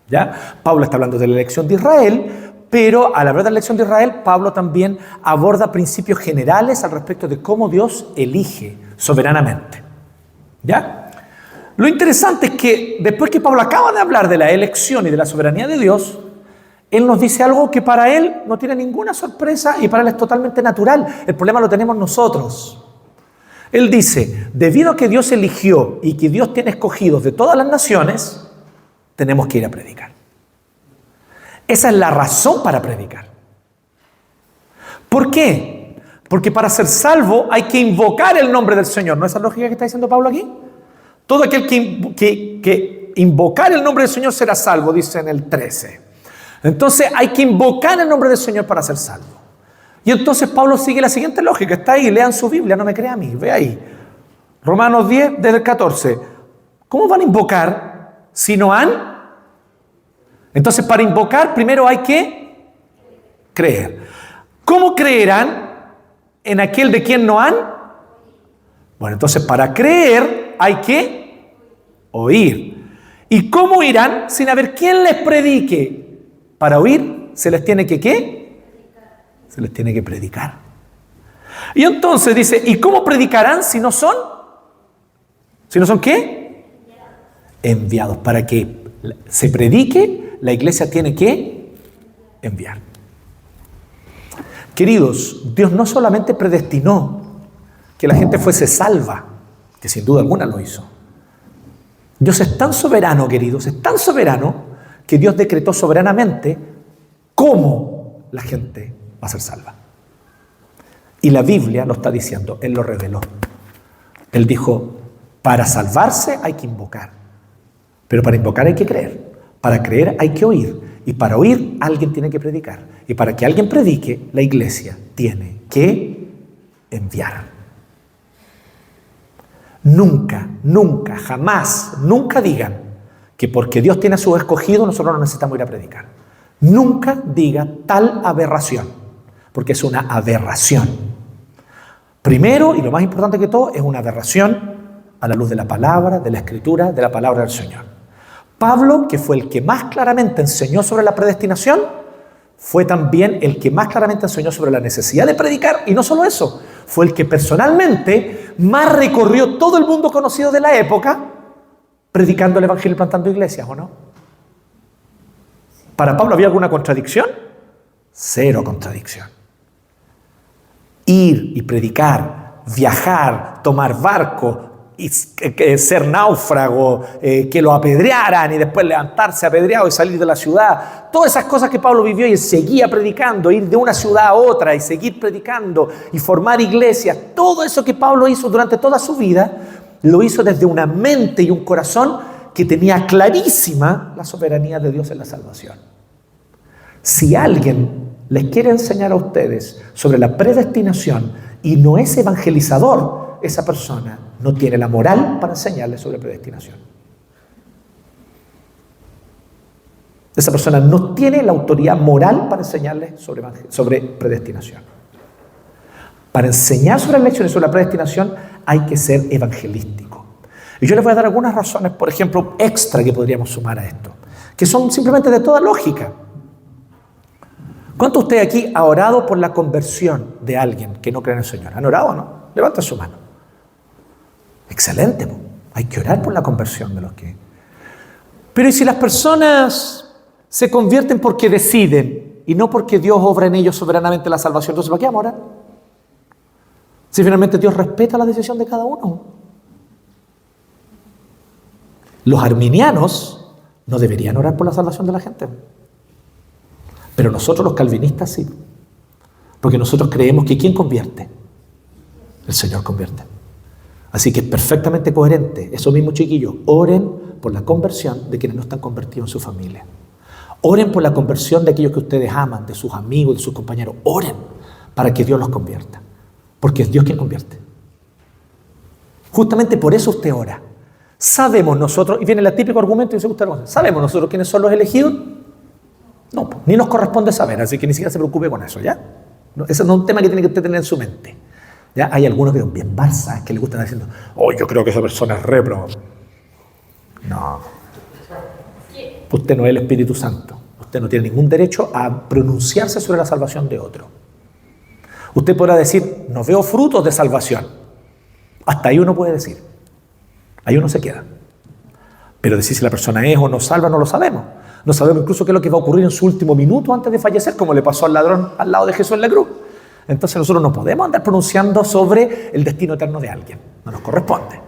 ¿Ya? Pablo está hablando de la elección de Israel, pero al hablar de la elección de Israel, Pablo también aborda principios generales al respecto de cómo Dios elige soberanamente. ¿Ya? Lo interesante es que después que Pablo acaba de hablar de la elección y de la soberanía de Dios, él nos dice algo que para él no tiene ninguna sorpresa y para él es totalmente natural. El problema lo tenemos nosotros. Él dice: debido a que Dios eligió y que Dios tiene escogidos de todas las naciones, tenemos que ir a predicar. Esa es la razón para predicar. ¿Por qué? Porque para ser salvo hay que invocar el nombre del Señor. ¿No es esa lógica que está diciendo Pablo aquí? Todo aquel que invocar el nombre del Señor será salvo, dice en el 13. Entonces hay que invocar el nombre del Señor para ser salvo. Y entonces Pablo sigue la siguiente lógica. Está ahí, lean su Biblia, no me crea a mí. Ve ahí. Romanos 10, desde el 14. ¿Cómo van a invocar si no han? Entonces, para invocar, primero hay que creer. ¿Cómo creerán en aquel de quien no han? Bueno, entonces para creer hay que oír. ¿Y cómo oirán sin haber quien les predique? Para oír se les tiene que ¿qué? Se les tiene que predicar. Y entonces dice: ¿y cómo predicarán si no son? ¿Si no son qué? Enviados. Para que se predique, la iglesia tiene que enviar. Queridos, Dios no solamente predestinó que la gente fuese salva, que sin duda alguna lo hizo. Dios es tan soberano, queridos, es tan soberano que Dios decretó soberanamente cómo la gente va a ser salva. Y la Biblia lo está diciendo, Él lo reveló. Él dijo: para salvarse hay que invocar, pero para invocar hay que creer. Para creer hay que oír, y para oír alguien tiene que predicar, y para que alguien predique, la iglesia tiene que enviar. Nunca, nunca, jamás, nunca digan que porque Dios tiene a sus escogidos nosotros no necesitamos ir a predicar. Nunca diga tal aberración, porque es una aberración. Primero, y lo más importante que todo, es una aberración a la luz de la palabra, de la Escritura, de la palabra del Señor. Pablo, que fue el que más claramente enseñó sobre la predestinación, fue también el que más claramente enseñó sobre la necesidad de predicar, y no solo eso, fue el que personalmente más recorrió todo el mundo conocido de la época, predicando el Evangelio y plantando iglesias, ¿o no? ¿Para Pablo había alguna contradicción? Cero contradicción. Ir y predicar, viajar, tomar barco, y ser náufrago, que lo apedrearan y después levantarse apedreado y salir de la ciudad. Todas esas cosas que Pablo vivió y él seguía predicando, ir de una ciudad a otra y seguir predicando y formar iglesias. Todo eso que Pablo hizo durante toda su vida, lo hizo desde una mente y un corazón que tenía clarísima la soberanía de Dios en la salvación. Si alguien les quiere enseñar a ustedes sobre la predestinación y no es evangelizador, esa persona no tiene la moral para enseñarles sobre predestinación. Esa persona no tiene la autoridad moral para enseñarles sobre predestinación. Para enseñar sobre las lecciones sobre la predestinación hay que ser evangelístico. Y yo les voy a dar algunas razones, por ejemplo, extra que podríamos sumar a esto, que son simplemente de toda lógica. ¿Cuántos de ustedes aquí ha orado por la conversión de alguien que no cree en el Señor? ¿Han orado o no? Levanten su mano. Excelente, hay que orar por la conversión de los que... Pero ¿y si las personas se convierten porque deciden y no porque Dios obra en ellos soberanamente la salvación? Entonces, ¿para qué vamos a orar? Si finalmente Dios respeta la decisión de cada uno. Los arminianos no deberían orar por la salvación de la gente. Pero nosotros los calvinistas sí. Porque nosotros creemos que ¿quién convierte? El Señor convierte. Así que es perfectamente coherente. Eso mismo, chiquillos, oren por la conversión de quienes no están convertidos en su familia. Oren por la conversión de aquellos que ustedes aman, de sus amigos, de sus compañeros. Oren para que Dios los convierta. Porque es Dios quien convierte. Justamente por eso usted ora. ¿Sabemos nosotros? Y viene el típico argumento y dice usted, ¿sabemos nosotros quiénes son los elegidos? No, ni nos corresponde saber, así que ni siquiera se preocupe con eso, ¿ya? No, ese no es un tema que tiene que usted tener en su mente. ¿Ya? Hay algunos que son bien balsas, que le gustan diciendo, yo creo que esa persona es repro. No. Usted no es el Espíritu Santo. Usted no tiene ningún derecho a pronunciarse sobre la salvación de otro. Usted podrá decir, no veo frutos de salvación. Hasta ahí uno puede decir. Ahí uno se queda. Pero decir si la persona es o no salva, no lo sabemos. No sabemos incluso qué es lo que va a ocurrir en su último minuto antes de fallecer, como le pasó al ladrón al lado de Jesús en la cruz. Entonces nosotros no podemos andar pronunciando sobre el destino eterno de alguien. No nos corresponde.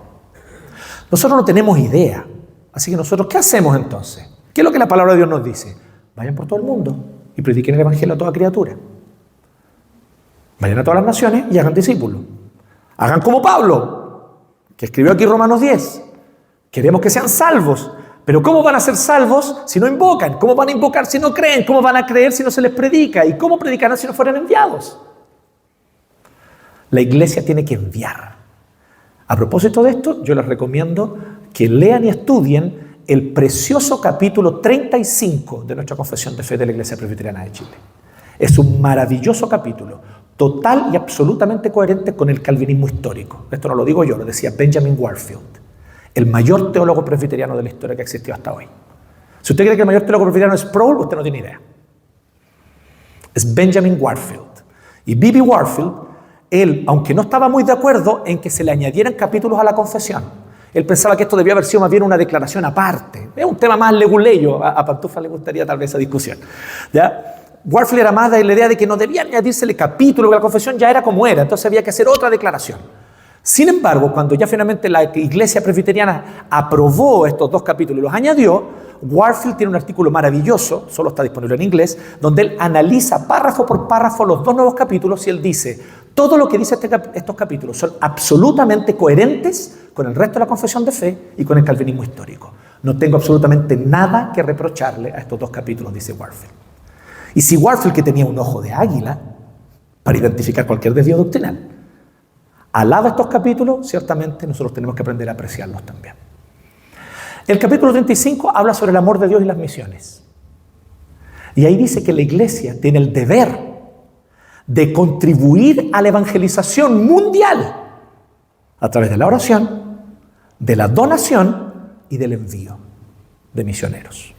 Nosotros no tenemos idea. Así que nosotros, ¿qué hacemos entonces? ¿Qué es lo que la palabra de Dios nos dice? Vayan por todo el mundo y prediquen el Evangelio a toda criatura. Vayan a todas las naciones y hagan discípulos. Hagan como Pablo, que escribió aquí Romanos 10. Queremos que sean salvos. Pero ¿cómo van a ser salvos si no invocan? ¿Cómo van a invocar si no creen? ¿Cómo van a creer si no se les predica? ¿Y cómo predicarán si no fueran enviados? La iglesia tiene que enviar. A propósito de esto, yo les recomiendo que lean y estudien el precioso capítulo 35 de nuestra Confesión de Fe de la Iglesia Presbiteriana de Chile. Es un maravilloso capítulo, total y absolutamente coherente con el calvinismo histórico. Esto no lo digo yo, lo decía Benjamin Warfield, el mayor teólogo presbiteriano de la historia que ha existido hasta hoy. Si usted cree que el mayor teólogo presbiteriano es Sproul, usted no tiene idea. Es Benjamin Warfield. Y B.B. Warfield, él, aunque no estaba muy de acuerdo en que se le añadieran capítulos a la confesión, él pensaba que esto debía haber sido más bien una declaración aparte. Es un tema más leguleyo. A Pantufa le gustaría tal vez esa discusión. ¿Ya? Warfield era más de la idea de que no debía añadírsele capítulos, que la confesión ya era como era, entonces había que hacer otra declaración. Sin embargo, cuando ya finalmente la iglesia presbiteriana aprobó estos dos capítulos y los añadió, Warfield tiene un artículo maravilloso, solo está disponible en inglés, donde él analiza párrafo por párrafo los dos nuevos capítulos y él dice, todo lo que dice estos capítulos son absolutamente coherentes con el resto de la confesión de fe y con el calvinismo histórico. No tengo absolutamente nada que reprocharle a estos dos capítulos, dice Warfield. Y si Warfield, que tenía un ojo de águila para identificar cualquier desvío doctrinal, alaba estos capítulos, ciertamente nosotros tenemos que aprender a apreciarlos también. El capítulo 35 habla sobre el amor de Dios y las misiones. Y ahí dice que la iglesia tiene el deber de contribuir a la evangelización mundial a través de la oración, de la donación y del envío de misioneros.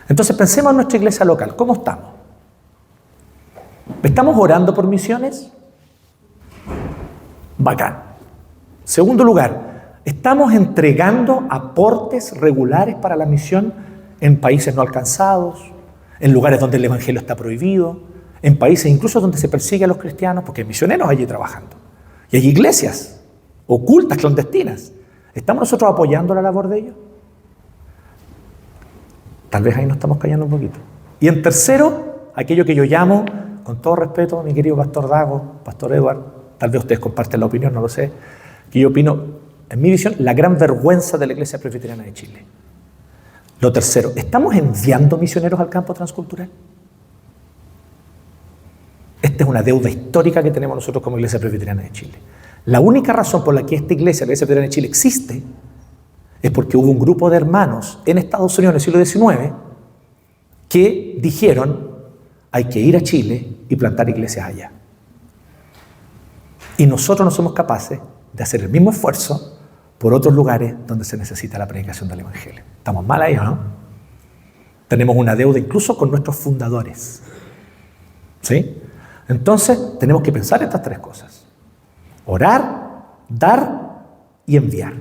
Entonces pensemos en nuestra iglesia local. ¿Cómo estamos? ¿Estamos orando por misiones? Bacán. Segundo lugar, ¿estamos entregando aportes regulares para la misión en países no alcanzados, en lugares donde el evangelio está prohibido, en países incluso donde se persigue a los cristianos, porque hay misioneros allí trabajando? Y hay iglesias ocultas, clandestinas. ¿Estamos nosotros apoyando la labor de ellos? Tal vez ahí nos estamos callando un poquito. Y en tercero, aquello que yo llamo, con todo respeto, mi querido pastor Dago, pastor Edward, tal vez ustedes comparten la opinión, no lo sé, que yo opino, en mi visión, la gran vergüenza de la Iglesia Presbiteriana de Chile. Lo tercero, ¿estamos enviando misioneros al campo transcultural? Esta es una deuda histórica que tenemos nosotros como Iglesia Presbiteriana de Chile. La única razón por la que esta iglesia, la Iglesia Presbiteriana de Chile, existe es porque hubo un grupo de hermanos en Estados Unidos en el siglo XIX que dijeron: hay que ir a Chile y plantar iglesias allá. Y nosotros no somos capaces de hacer el mismo esfuerzo por otros lugares donde se necesita la predicación del evangelio. Estamos mal ahí, ¿no? Tenemos una deuda incluso con nuestros fundadores. ¿Sí? Entonces, tenemos que pensar estas tres cosas: orar, dar y enviar.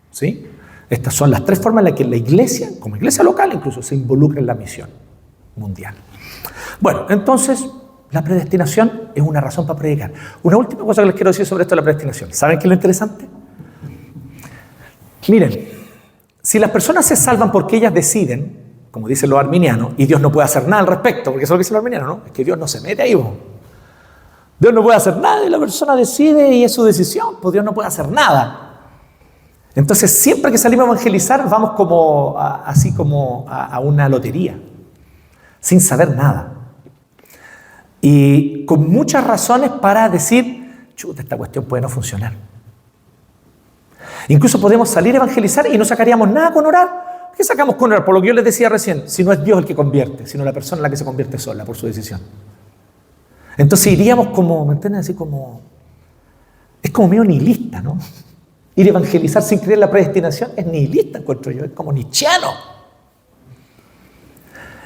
¿Sí? Estas son las tres formas en las que la iglesia, como iglesia local incluso, se involucra en la misión mundial. Bueno, entonces, la predestinación es una razón para predicar. Una última cosa que les quiero decir sobre esto de la predestinación. ¿Saben qué es lo interesante? Miren, si las personas se salvan porque ellas deciden, como dicen los arminianos, y Dios no puede hacer nada al respecto, porque eso es lo que dicen los arminianos, ¿no? Es que Dios no se mete ahí, ¿no? Dios no puede hacer nada y la persona decide y es su decisión, pues Dios no puede hacer nada. Entonces, siempre que salimos a evangelizar, vamos como así como a una lotería, sin saber nada. Y con muchas razones para decir: chuta, esta cuestión puede no funcionar. Incluso podemos salir a evangelizar y no sacaríamos nada con orar. ¿Qué sacamos con orar? Por lo que yo les decía recién, si no es Dios el que convierte, sino la persona la que se convierte sola por su decisión. Entonces iríamos como, ¿me entienden? Así como, es como medio nihilista, ¿no? Ir a evangelizar sin creer en la predestinación es nihilista, encuentro yo, es como nietzscheano.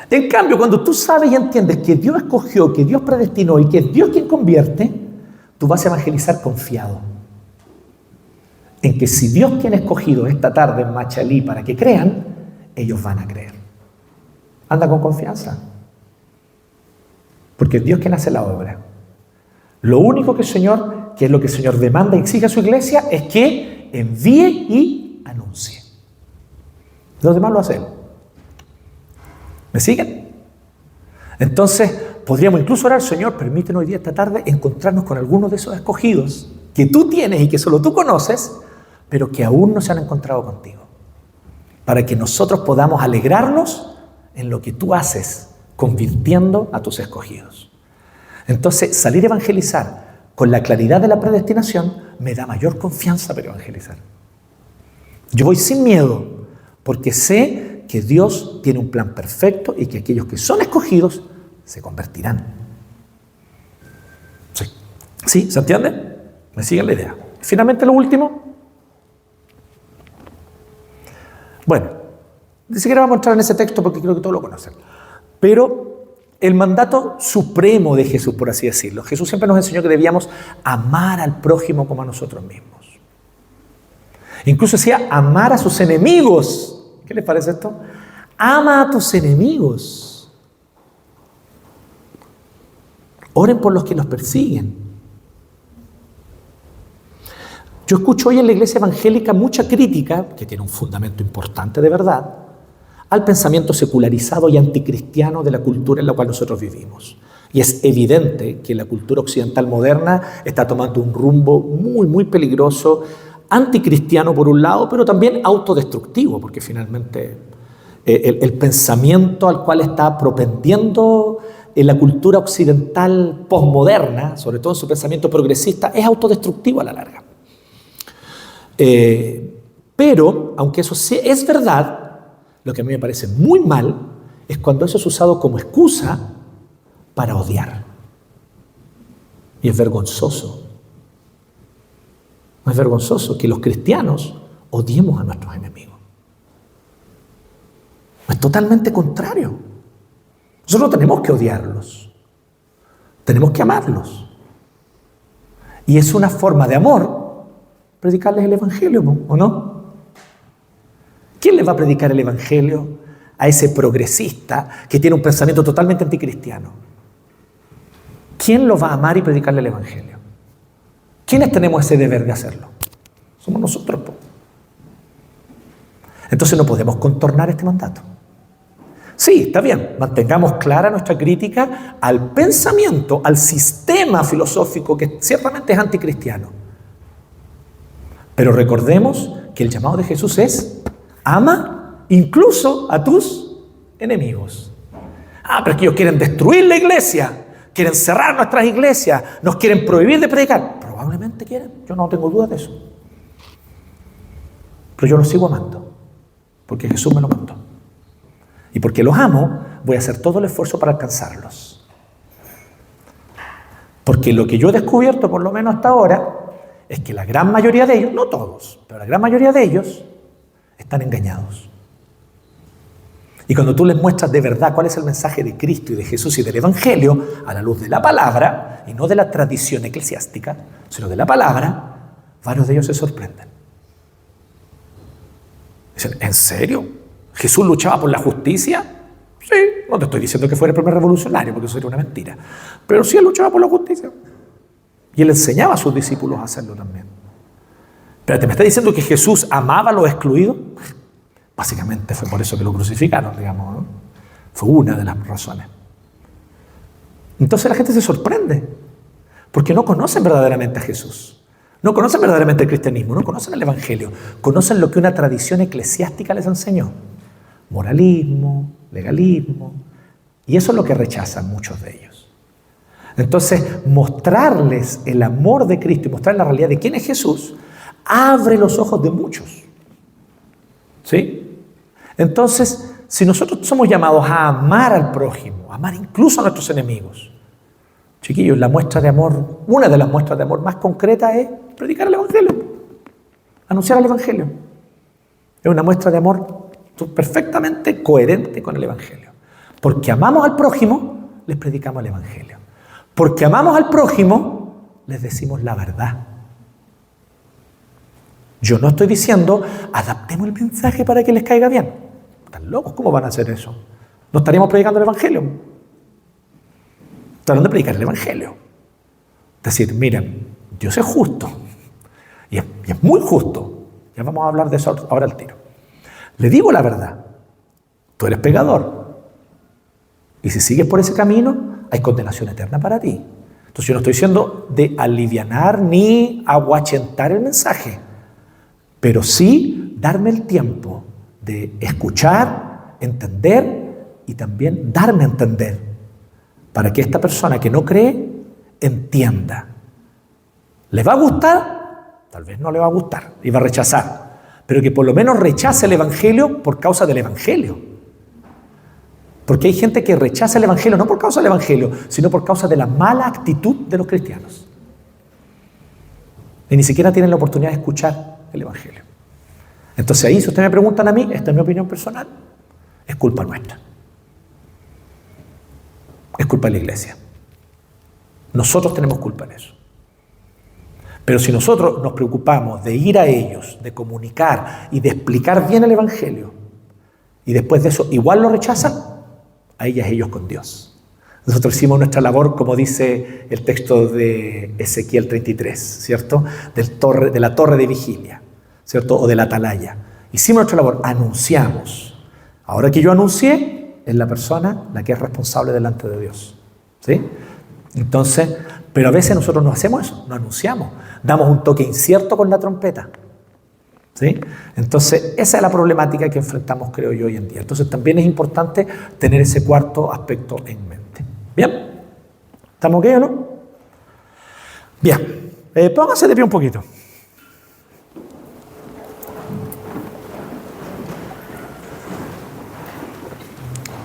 En cambio, cuando tú sabes y entiendes que Dios escogió, que Dios predestinó y que es Dios quien convierte, tú vas a evangelizar confiado en que si Dios quien ha escogido esta tarde en Machalí para que crean, ellos van a creer. Anda con confianza, porque es Dios quien hace la obra. Lo único que es lo que el Señor demanda y exige a su iglesia es que envíe y anuncie. Los demás lo hacen. ¿Me siguen? Entonces, podríamos incluso orar: Señor, permítenos hoy día, esta tarde, encontrarnos con algunos de esos escogidos que tú tienes y que solo tú conoces, pero que aún no se han encontrado contigo, para que nosotros podamos alegrarnos en lo que tú haces, convirtiendo a tus escogidos. Entonces, salir a evangelizar con la claridad de la predestinación me da mayor confianza para evangelizar. Yo voy sin miedo, porque sé que Dios tiene un plan perfecto y que aquellos que son escogidos se convertirán. ¿Sí? ¿Se entiende? ¿Me siguen la idea? Finalmente, lo último. Bueno, ni siquiera vamos a entrar en ese texto porque creo que todos lo conocen. Pero el mandato supremo de Jesús, por así decirlo. Jesús siempre nos enseñó que debíamos amar al prójimo como a nosotros mismos. Incluso decía amar a sus enemigos. ¿Qué les parece esto? Ama a tus enemigos. Oren por los que los persiguen. Yo escucho hoy en la iglesia evangélica mucha crítica, que tiene un fundamento importante de verdad, al pensamiento secularizado y anticristiano de la cultura en la cual nosotros vivimos. Y es evidente que la cultura occidental moderna está tomando un rumbo muy, muy peligroso, anticristiano por un lado, pero también autodestructivo, porque finalmente el pensamiento al cual está propendiendo en la cultura occidental posmoderna, sobre todo en su pensamiento progresista, es autodestructivo a la larga. Pero, aunque eso sí es verdad, lo que a mí me parece muy mal es cuando eso es usado como excusa para odiar. Y es vergonzoso. No es vergonzoso que los cristianos odiemos a nuestros enemigos. Es totalmente contrario. Nosotros tenemos que odiarlos. Tenemos que amarlos. Y es una forma de amor predicarles el Evangelio, ¿o no? ¿Quién les va a predicar el Evangelio a ese progresista que tiene un pensamiento totalmente anticristiano? ¿Quién lo va a amar y predicarle el Evangelio? ¿Quiénes tenemos ese deber de hacerlo? Somos nosotros. Entonces no podemos contornar este mandato. Sí, está bien, mantengamos clara nuestra crítica al pensamiento, al sistema filosófico que ciertamente es anticristiano. Pero recordemos que el llamado de Jesús es: ama incluso a tus enemigos. Pero es que ellos quieren destruir la iglesia, quieren cerrar nuestras iglesias, nos quieren prohibir de predicar. Probablemente quieren, yo no tengo dudas de eso. Pero yo los sigo amando, porque Jesús me lo mandó. Y porque los amo, voy a hacer todo el esfuerzo para alcanzarlos. Porque lo que yo he descubierto, por lo menos hasta ahora, es que la gran mayoría de ellos, no todos, pero la gran mayoría de ellos, están engañados. Y cuando tú les muestras de verdad cuál es el mensaje de Cristo y de Jesús y del Evangelio, a la luz de la palabra, y no de la tradición eclesiástica, sino de la palabra, varios de ellos se sorprenden. Dicen, ¿en serio? ¿Jesús luchaba por la justicia? Sí, no te estoy diciendo que fuera el primer revolucionario, porque eso sería una mentira. Pero sí él luchaba por la justicia. Y él enseñaba a sus discípulos a hacerlo también. Pero ¿te me está diciendo que Jesús amaba a los excluidos? Básicamente fue por eso que lo crucificaron, digamos, ¿no? Fue una de las razones. Entonces la gente se sorprende, porque no conocen verdaderamente a Jesús. No conocen verdaderamente el cristianismo, no conocen el Evangelio. Conocen lo que una tradición eclesiástica les enseñó. Moralismo, legalismo. Y eso es lo que rechazan muchos de ellos. Entonces, mostrarles el amor de Cristo y mostrarles la realidad de quién es Jesús, abre los ojos de muchos. ¿Sí? Entonces, si nosotros somos llamados a amar al prójimo, a amar incluso a nuestros enemigos, chiquillos, la muestra de amor, una de las muestras de amor más concretas es predicar el Evangelio, anunciar el Evangelio. Es una muestra de amor perfectamente coherente con el Evangelio. Porque amamos al prójimo, les predicamos el Evangelio. Porque amamos al prójimo, les decimos la verdad. Yo no estoy diciendo, adaptemos el mensaje para que les caiga bien. ¿Están locos? ¿Cómo van a hacer eso? ¿No estaríamos predicando el Evangelio? Estoy hablando de predicar el Evangelio. Decir, miren, Dios es justo. Y es muy justo. Ya vamos a hablar de eso ahora al tiro. Le digo la verdad. Tú eres pecador. Y si sigues por ese camino, hay condenación eterna para ti. Entonces yo no estoy diciendo de alivianar ni aguayentar el mensaje. Pero sí darme el tiempo de escuchar, entender y también darme a entender. Para que esta persona que no cree, entienda. ¿Le va a gustar? Tal vez no le va a gustar y va a rechazar. Pero que por lo menos rechace el Evangelio por causa del Evangelio. Porque hay gente que rechaza el Evangelio no por causa del Evangelio, sino por causa de la mala actitud de los cristianos. Y ni siquiera tienen la oportunidad de escuchar el Evangelio. Entonces ahí, si ustedes me preguntan a mí, esta es mi opinión personal, es culpa nuestra. Es culpa de la iglesia. Nosotros tenemos culpa en eso. Pero si nosotros nos preocupamos de ir a ellos, de comunicar y de explicar bien el Evangelio, y después de eso igual lo rechazan, ahí ya es ellos con Dios. Nosotros hicimos nuestra labor, como dice el texto de Ezequiel 33, ¿cierto? De la torre de vigilia, ¿cierto? O de la atalaya. Hicimos nuestra labor, anunciamos. Ahora que yo anuncié, es la persona la que es responsable delante de Dios. ¿Sí? Entonces, pero a veces nosotros no hacemos eso, no anunciamos. Damos un toque incierto con la trompeta. ¿Sí? Entonces, esa es la problemática que enfrentamos, creo yo, hoy en día. Entonces, también es importante tener ese cuarto aspecto en mente. ¿Bien? ¿Estamos ok o no? Bien. Pónganse de pie un poquito.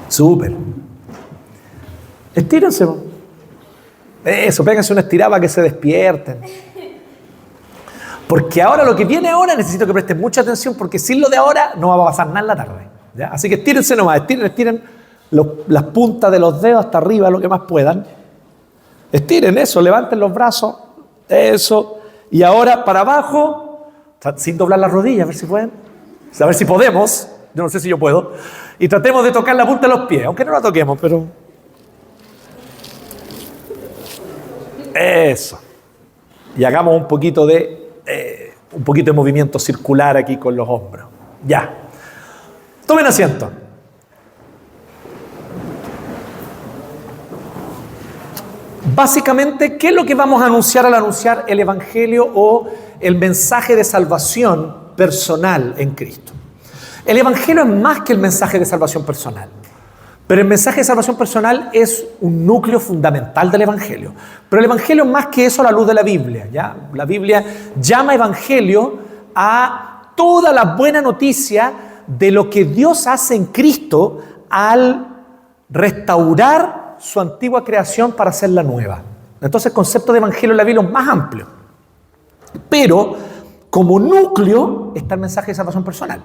Súper. Estírense. Eso, péguense una estirada para que se despierten. Porque ahora lo que viene ahora necesito que presten mucha atención, porque sin lo de ahora no va a pasar nada en la tarde, ¿ya? Así que estírense nomás, estiren las puntas de los dedos hasta arriba, lo que más puedan. Estiren eso, levanten los brazos, eso. Y ahora para abajo, sin doblar las rodillas, a ver si pueden. A ver si podemos. Yo no sé si yo puedo. Y tratemos de tocar la punta de los pies, aunque no la toquemos, pero... Eso. Y hagamos un poquito de movimiento circular aquí con los hombros. Ya. Tomen asiento. Básicamente, ¿qué es lo que vamos a anunciar al anunciar el Evangelio o el mensaje de salvación personal en Cristo? El Evangelio es más que el mensaje de salvación personal. Pero el mensaje de salvación personal es un núcleo fundamental del Evangelio. Pero el Evangelio es más que eso a la luz de la Biblia, ¿ya? La Biblia llama Evangelio a toda la buena noticia de lo que Dios hace en Cristo al restaurar su antigua creación para hacerla nueva. Entonces el concepto de Evangelio en la Biblia es más amplio. Pero como núcleo está el mensaje de salvación personal.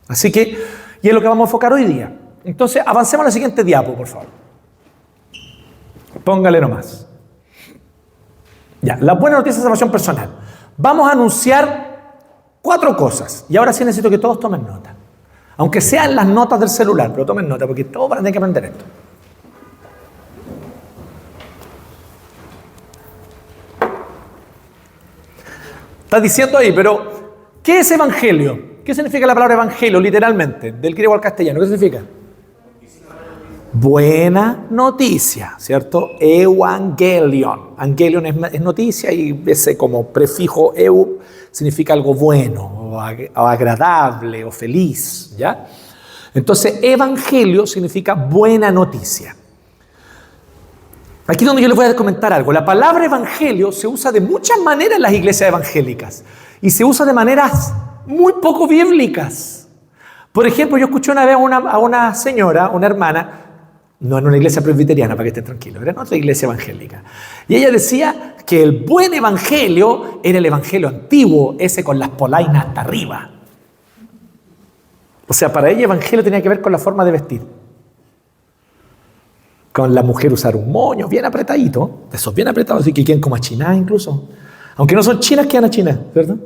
Así que, y es lo que vamos a enfocar hoy día. Entonces, avancemos a la siguiente diapo, por favor. Póngale nomás. Ya, la buena noticia de salvación personal. Vamos a anunciar 4 cosas. Y ahora sí necesito que todos tomen nota. Aunque sean las notas del celular, pero tomen nota, porque todos van a tener que aprender esto. Está diciendo ahí, pero ¿qué es evangelio? ¿Qué significa la palabra evangelio literalmente? Del griego al castellano, ¿qué significa? Buena noticia, ¿cierto? Evangelion. Angelion es noticia y ese como prefijo eu significa algo bueno o agradable o feliz, ¿ya? Entonces, evangelio significa buena noticia. Aquí es donde yo les voy a comentar algo. La palabra evangelio se usa de muchas maneras en las iglesias evangélicas y se usa de maneras muy poco bíblicas. Por ejemplo, yo escuché una vez a una señora, una hermana, no en una iglesia presbiteriana, para que estén tranquilos, era en otra iglesia evangélica. Y ella decía que el buen evangelio era el evangelio antiguo, ese con las polainas hasta arriba. O sea, para ella evangelio tenía que ver con la forma de vestir. Con la mujer usar un moño bien apretadito, de esos bien apretados, así que quedan como a chinas incluso. Aunque no son chinas, quedan a chinas, ¿verdad?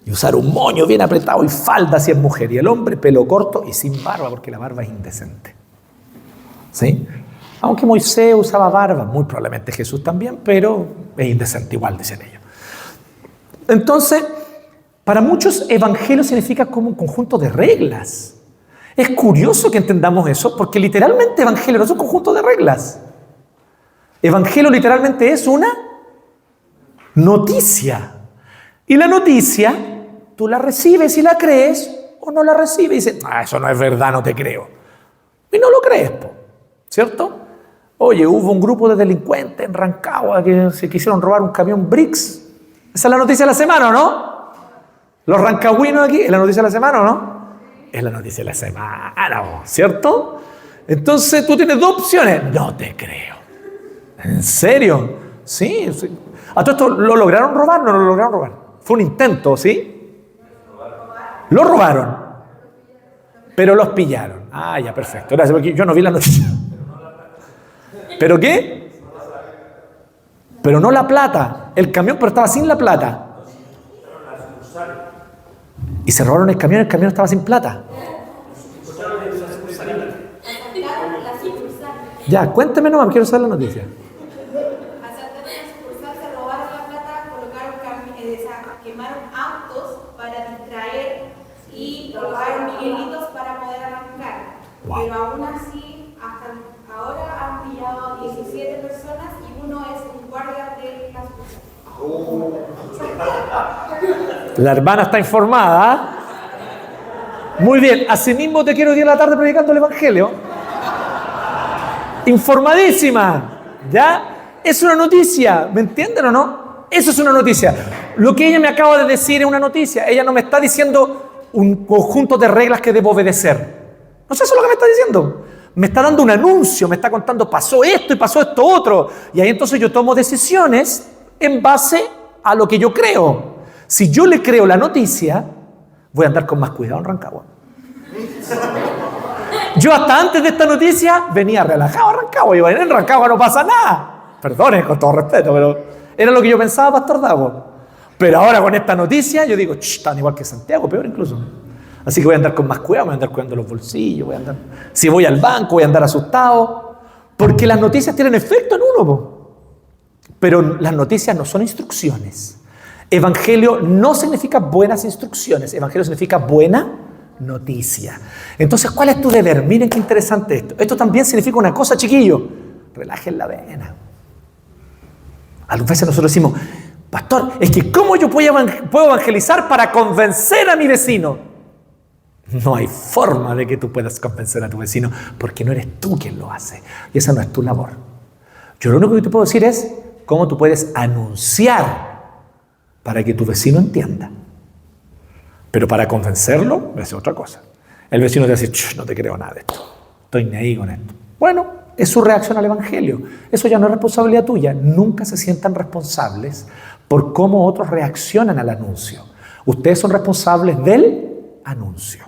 Y usar un moño bien apretado y falda si es mujer. Y el hombre pelo corto y sin barba, porque la barba es indecente. ¿Sí? Aunque Moisés usaba barba, muy probablemente Jesús también, pero es indecente igual, dicen ellos. Entonces, para muchos, evangelio significa como un conjunto de reglas. Es curioso que entendamos eso, porque literalmente evangelio no es un conjunto de reglas. Evangelio literalmente es una noticia. Y la noticia, tú la recibes y la crees, o no la recibes y dices, eso no es verdad, no te creo. Y no lo crees, ¿cierto? Oye, hubo un grupo de delincuentes en Rancagua que se quisieron robar un camión Brix. ¿Esa es la noticia de la semana o no? Los rancagüinos aquí, ¿es la noticia de la semana o no? Es la noticia de la semana, ¿cierto? Entonces tú tienes 2 opciones. No te creo. ¿En serio? Sí. ¿A todo esto lo lograron robar o no lo lograron robar? Fue un intento, ¿sí? Lo robaron. Pero los pillaron. Ah, ya, perfecto. Gracias, porque yo no vi la noticia. ¿Pero qué? Pero no la plata. El camión, pero estaba sin la plata. Y se robaron el camión estaba sin plata. Ya, cuénteme nomás, quiero saber la noticia. Asaltaron la sucursal, se robaron la plata, quemaron autos para distraer y colocaron miguelitos para poder arrancar. Wow. Pero aún así, hasta ahora han pillado 17 personas y uno es un guardia de la sucursal. La hermana está informada. Muy bien, asimismo te quiero ir a la tarde predicando el Evangelio. Informadísima, ¿ya? Es una noticia, ¿me entienden o no? Eso es una noticia. Lo que ella me acaba de decir es una noticia. Ella no me está diciendo un conjunto de reglas que debo obedecer. No sé, eso es lo que me está diciendo. me está dando un anuncio, me está contando pasó esto y pasó esto otro. Y ahí entonces yo tomo decisiones en base a lo que yo creo. Si yo le creo la noticia, voy a andar con más cuidado en Rancagua. Yo hasta antes de esta noticia venía relajado a Rancagua. Y en Rancagua no pasa nada. Perdonen, con todo respeto, pero era lo que yo pensaba, Pastor Dago. Pero ahora con esta noticia yo digo, están igual que Santiago, peor incluso. Así que voy a andar con más cuidado, voy a andar cuidando los bolsillos, si voy al banco voy a andar asustado. Porque las noticias tienen efecto en uno, po. Pero las noticias no son instrucciones. Evangelio no significa buenas instrucciones, evangelio significa buena noticia. Entonces, ¿cuál es tu deber? Miren qué interesante esto. Esto también significa una cosa, chiquillos. Relajen la vena. Algunas veces nosotros decimos, pastor, es que ¿cómo yo puedo evangelizar para convencer a mi vecino? No hay forma de que tú puedas convencer a tu vecino porque no eres tú quien lo hace. Y esa no es tu labor. Yo lo único que te puedo decir es cómo tú puedes anunciar para que tu vecino entienda. Pero para convencerlo es otra cosa. El vecino te dice, no te creo nada de esto. Estoy ni ahí con esto. Bueno, es su reacción al evangelio. Eso ya no es responsabilidad tuya. Nunca se sientan responsables por cómo otros reaccionan al anuncio. Ustedes son responsables del anuncio,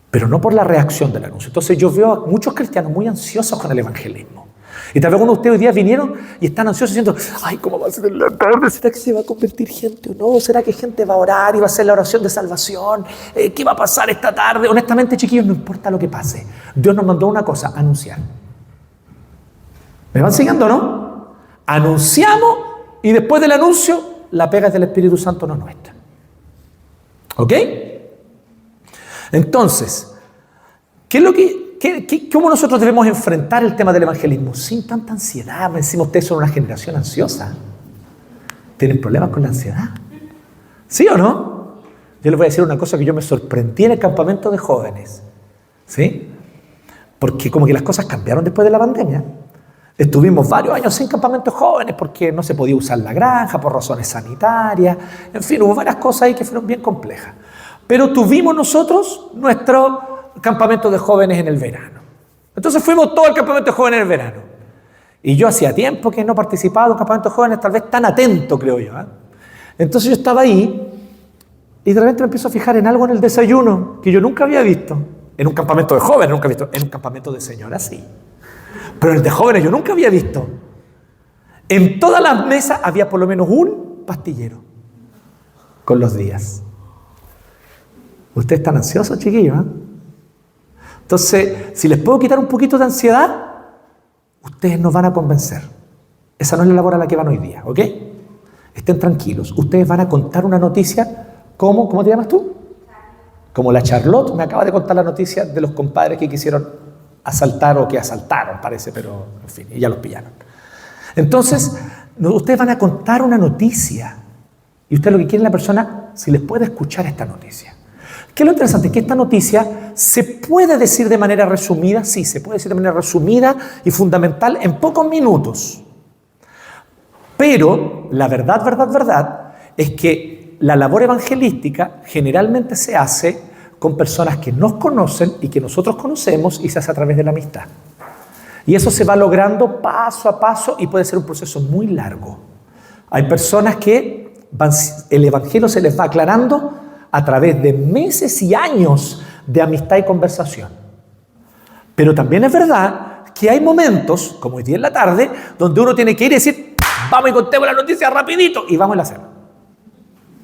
pero no por la reacción del anuncio. Entonces yo veo a muchos cristianos muy ansiosos con el evangelismo. Y tal vez algunos de ustedes hoy día vinieron y están ansiosos diciendo, ay, ¿cómo va a ser en la tarde? ¿Será que se va a convertir gente o no? ¿Será que gente va a orar y va a hacer la oración de salvación? ¿Qué va a pasar esta tarde? Honestamente, chiquillos, no importa lo que pase. Dios nos mandó una cosa, anunciar. ¿Me van siguiendo o no? Anunciamos y después del anuncio, la pega del Espíritu Santo no es nuestra. ¿Ok? Entonces, ¿cómo nosotros debemos enfrentar el tema del evangelismo? Sin tanta ansiedad. Me decimos, ustedes son una generación ansiosa. ¿Tienen problemas con la ansiedad? ¿Sí o no? Yo les voy a decir una cosa que yo me sorprendí en el campamento de jóvenes. ¿Sí? Porque como que las cosas cambiaron después de la pandemia. Estuvimos varios años sin campamentos jóvenes porque no se podía usar la granja por razones sanitarias. En fin, hubo varias cosas ahí que fueron bien complejas. Pero tuvimos nosotros nuestro campamento de jóvenes en el verano. Entonces fuimos todo el campamento de jóvenes en el verano. Y yo hacía tiempo que no participaba de un campamento de jóvenes, tal vez tan atento, creo yo. Entonces yo estaba ahí y de repente me empiezo a fijar en algo en el desayuno que yo nunca había visto. En un campamento de jóvenes nunca había visto. En un campamento de señoras sí. Pero en el de jóvenes yo nunca había visto. En todas las mesas había por lo menos un pastillero con los días. ¿Ustedes están ansiosos, chiquillos? Entonces, si les puedo quitar un poquito de ansiedad, ustedes nos van a convencer. Esa no es la labor a la que van hoy día, ¿ok? Estén tranquilos. Ustedes van a contar una noticia. ¿Cómo te llamas tú? Como la Charlotte me acaba de contar la noticia de los compadres que quisieron asaltar o que asaltaron, parece, pero en fin, y ya los pillaron. Entonces, ustedes van a contar una noticia y ustedes lo que quieren es la persona, si les puede escuchar esta noticia. ¿Qué es lo interesante? Que esta noticia se puede decir de manera resumida, sí, se puede decir de manera resumida y fundamental en pocos minutos. Pero la verdad es que la labor evangelística generalmente se hace con personas que nos conocen y que nosotros conocemos y se hace a través de la amistad. Y eso se va logrando paso a paso y puede ser un proceso muy largo. Hay personas que el evangelio se les va aclarando a través de meses y años de amistad y conversación. Pero también es verdad que hay momentos, como hoy día en la tarde, donde uno tiene que ir y decir, vamos y contemos la noticia rapidito y vamos a la cena.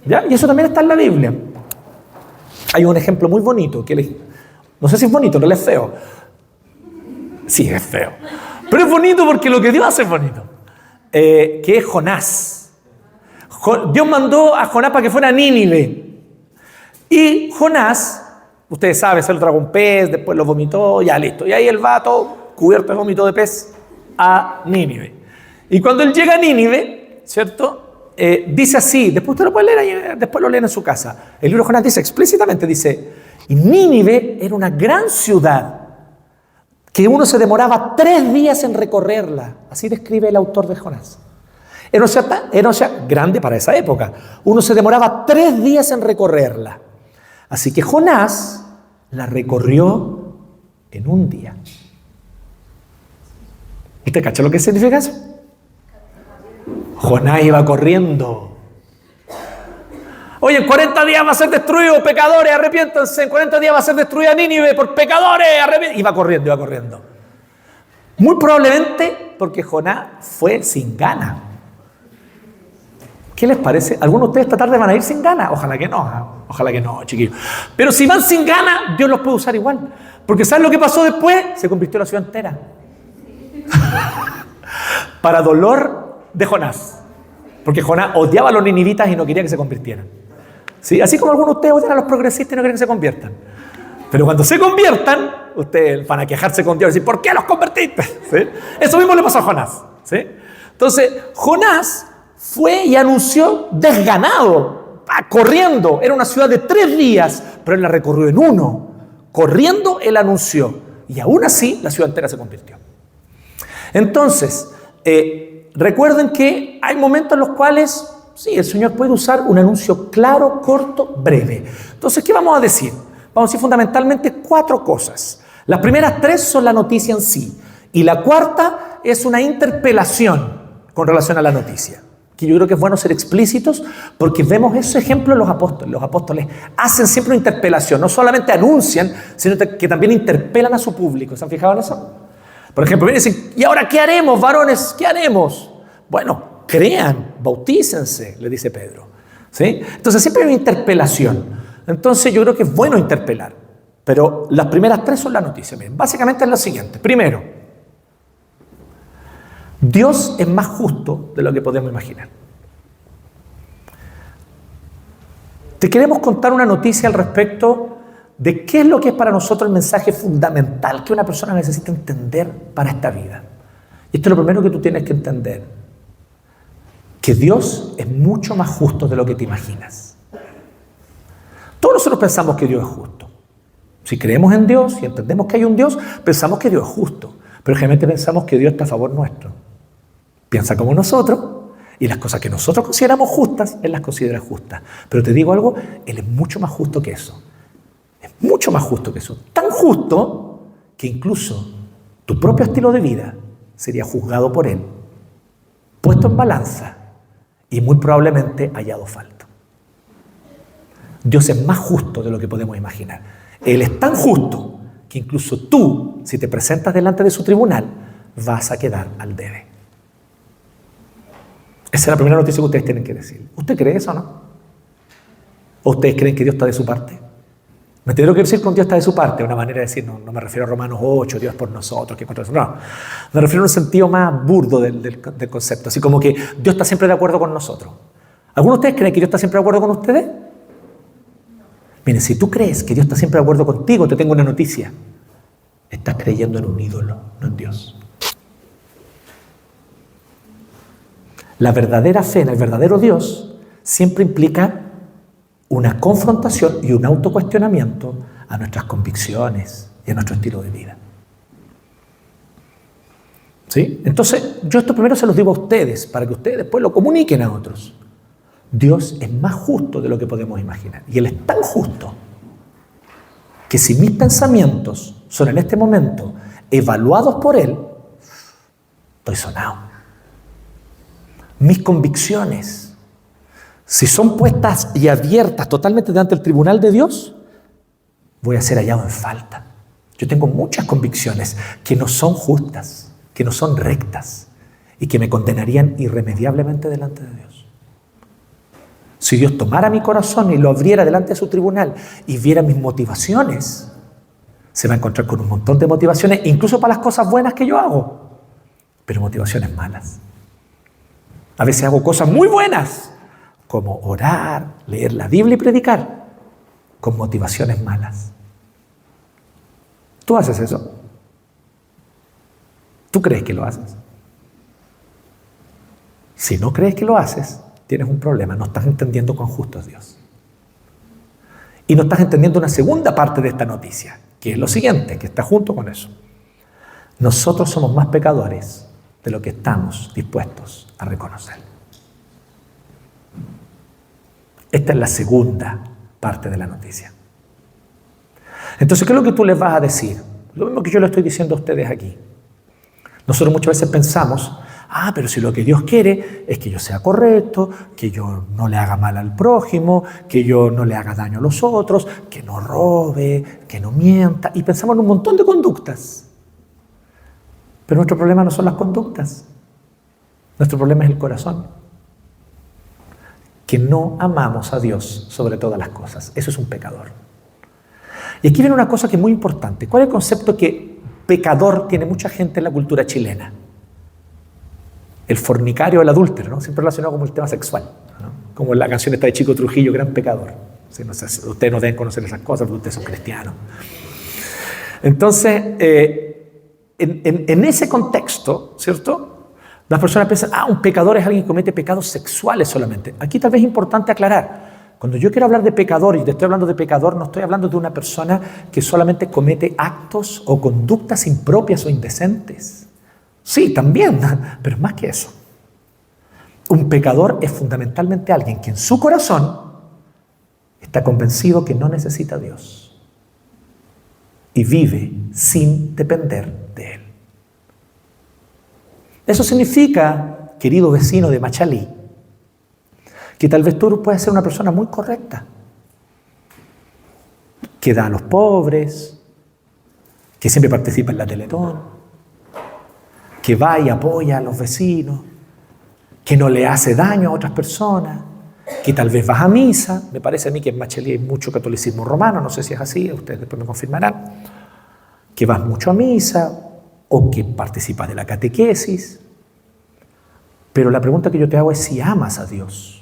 ¿Ya? Y eso también está en la Biblia. Hay un ejemplo muy bonito, que no sé si es bonito, no es feo. Sí, es feo. Pero es bonito porque lo que Dios hace es bonito. Que es Jonás. Dios mandó a Jonás para que fuera a Nínive. Y Jonás, ustedes saben, se lo tragó un pez, después lo vomitó, ya listo. Y ahí él va todo cubierto de vómito de pez a Nínive. Y cuando él llega a Nínive, ¿cierto? Dice así, después usted lo puede leer, después lo leen en su casa. El libro de Jonás dice explícitamente, dice, y Nínive era una gran ciudad que uno se demoraba 3 días en recorrerla. Así describe el autor de Jonás. Era una ciudad grande para esa época. Uno se demoraba 3 días en recorrerla. Así que Jonás la recorrió en un día. ¿Usted cacha lo que significa eso? Jonás iba corriendo. Oye, en 40 días va a ser destruido, pecadores, arrepiéntanse. En 40 días va a ser destruida Nínive por pecadores, arrepiéntanse. Iba corriendo. Muy probablemente porque Jonás fue sin ganas. ¿Qué les parece? ¿Algunos de ustedes esta tarde van a ir sin ganas? Ojalá que no, chiquillos. Pero si van sin ganas, Dios los puede usar igual. Porque ¿saben lo que pasó después? Se convirtió la ciudad entera. Para dolor de Jonás. Porque Jonás odiaba a los ninivitas y no quería que se convirtieran. ¿Sí? Así como algunos de ustedes odian a los progresistas y no quieren que se conviertan. Pero cuando se conviertan, ustedes van a quejarse con Dios y decir, ¿por qué los convertiste? ¿Sí? Eso mismo le pasó a Jonás. ¿Sí? Entonces, Jonás fue y anunció desganado, corriendo. Era una ciudad de 3 días, pero él la recorrió en 1. Corriendo, él anunció. Y aún así, la ciudad entera se convirtió. Entonces, recuerden que hay momentos en los cuales, sí, el Señor puede usar un anuncio claro, corto, breve. Entonces, ¿qué vamos a decir? Vamos a decir fundamentalmente 4 cosas. Las primeras 3 son la noticia en sí. Y la cuarta es una interpelación con relación a la noticia. Que yo creo que es bueno ser explícitos porque vemos ese ejemplo en los apóstoles. Los apóstoles hacen siempre una interpelación. No solamente anuncian, sino que también interpelan a su público. ¿Se han fijado en eso? Por ejemplo, vienen y dicen, ¿y ahora qué haremos, varones? ¿Qué haremos? Bueno, crean, bautícense, le dice Pedro. ¿Sí? Entonces siempre hay una interpelación. Entonces yo creo que es bueno interpelar. Pero las primeras 3 son la noticia. Miren, básicamente es lo siguiente. Primero, Dios es más justo de lo que podemos imaginar. Te queremos contar una noticia al respecto de qué es lo que es para nosotros el mensaje fundamental que una persona necesita entender para esta vida. Y esto es lo primero que tú tienes que entender. Que Dios es mucho más justo de lo que te imaginas. Todos nosotros pensamos que Dios es justo. Si creemos en Dios y entendemos que hay un Dios, pensamos que Dios es justo. Pero generalmente pensamos que Dios está a favor nuestro. Piensa como nosotros y las cosas que nosotros consideramos justas, Él las considera justas. Pero te digo algo, Él es mucho más justo que eso. Es mucho más justo que eso. Tan justo que incluso tu propio estilo de vida sería juzgado por Él, puesto en balanza y muy probablemente hallado falto. Dios es más justo de lo que podemos imaginar. Él es tan justo que incluso tú, si te presentas delante de su tribunal, vas a quedar al debe. Esa es la primera noticia que ustedes tienen que decir. ¿Usted cree eso o no? ¿O ustedes creen que Dios está de su parte? ¿Me entiendo lo que decir con Dios está de su parte? Una manera de decir, no me refiero a Romanos 8, Dios es por nosotros, que contra nosotros. No, me refiero a un sentido más burdo del concepto. Así como que Dios está siempre de acuerdo con nosotros. ¿Algunos de ustedes creen que Dios está siempre de acuerdo con ustedes? Miren, si tú crees que Dios está siempre de acuerdo contigo, te tengo una noticia. Estás creyendo en un ídolo, no en Dios. La verdadera fe en el verdadero Dios siempre implica una confrontación y un autocuestionamiento a nuestras convicciones y a nuestro estilo de vida. ¿Sí? Entonces, yo esto primero se los digo a ustedes, para que ustedes después lo comuniquen a otros. Dios es más justo de lo que podemos imaginar. Y Él es tan justo que si mis pensamientos son en este momento evaluados por Él, estoy sonado. Mis convicciones, si son puestas y abiertas totalmente delante del tribunal de Dios, voy a ser hallado en falta. Yo tengo muchas convicciones que no son justas, que no son rectas y que me condenarían irremediablemente delante de Dios. Si Dios tomara mi corazón y lo abriera delante de su tribunal y viera mis motivaciones, se va a encontrar con un montón de motivaciones, incluso para las cosas buenas que yo hago, pero motivaciones malas. A veces hago cosas muy buenas, como orar, leer la Biblia y predicar, con motivaciones malas. ¿Tú haces eso? ¿Tú crees que lo haces? Si no crees que lo haces, tienes un problema. No estás entendiendo cuán justo es Dios. Y no estás entendiendo una segunda parte de esta noticia, que es lo siguiente, que está junto con eso. Nosotros somos más pecadores de lo que estamos dispuestos a reconocer. Esta es la segunda parte de la noticia. Entonces, ¿qué es lo que tú les vas a decir? Lo mismo que yo le estoy diciendo a ustedes aquí. Nosotros muchas veces pensamos, pero si lo que Dios quiere es que yo sea correcto, que yo no le haga mal al prójimo, que yo no le haga daño a los otros, que no robe, que no mienta. Y pensamos en un montón de conductas. Pero nuestro problema no son las conductas. Nuestro problema es el corazón. Que no amamos a Dios sobre todas las cosas. Eso es un pecador. Y aquí viene una cosa que es muy importante. ¿Cuál es el concepto que pecador tiene mucha gente en la cultura chilena? El fornicario, el adúltero, ¿no? Siempre relacionado con el tema sexual, ¿no? Como en la canción esta de Chico Trujillo, gran pecador. Sí, no sé, ustedes no deben conocer esas cosas porque ustedes son cristianos. Entonces, en ese contexto, ¿cierto? Las personas piensan, un pecador es alguien que comete pecados sexuales solamente. Aquí tal vez es importante aclarar. Cuando yo quiero hablar de pecador y te estoy hablando de pecador, no estoy hablando de una persona que solamente comete actos o conductas impropias o indecentes. Sí, también, pero más que eso. Un pecador es fundamentalmente alguien que en su corazón está convencido que no necesita a Dios y vive sin depender de Él. Eso significa, querido vecino de Machalí, que tal vez tú puedes ser una persona muy correcta, que da a los pobres, que siempre participa en la Teletón, que va y apoya a los vecinos, que no le hace daño a otras personas, que tal vez vas a misa. Me parece a mí que en Machalí hay mucho catolicismo romano, no sé si es así, ustedes después me confirmarán, que vas mucho a misa o que participas de la catequesis. Pero la pregunta que yo te hago es si amas a Dios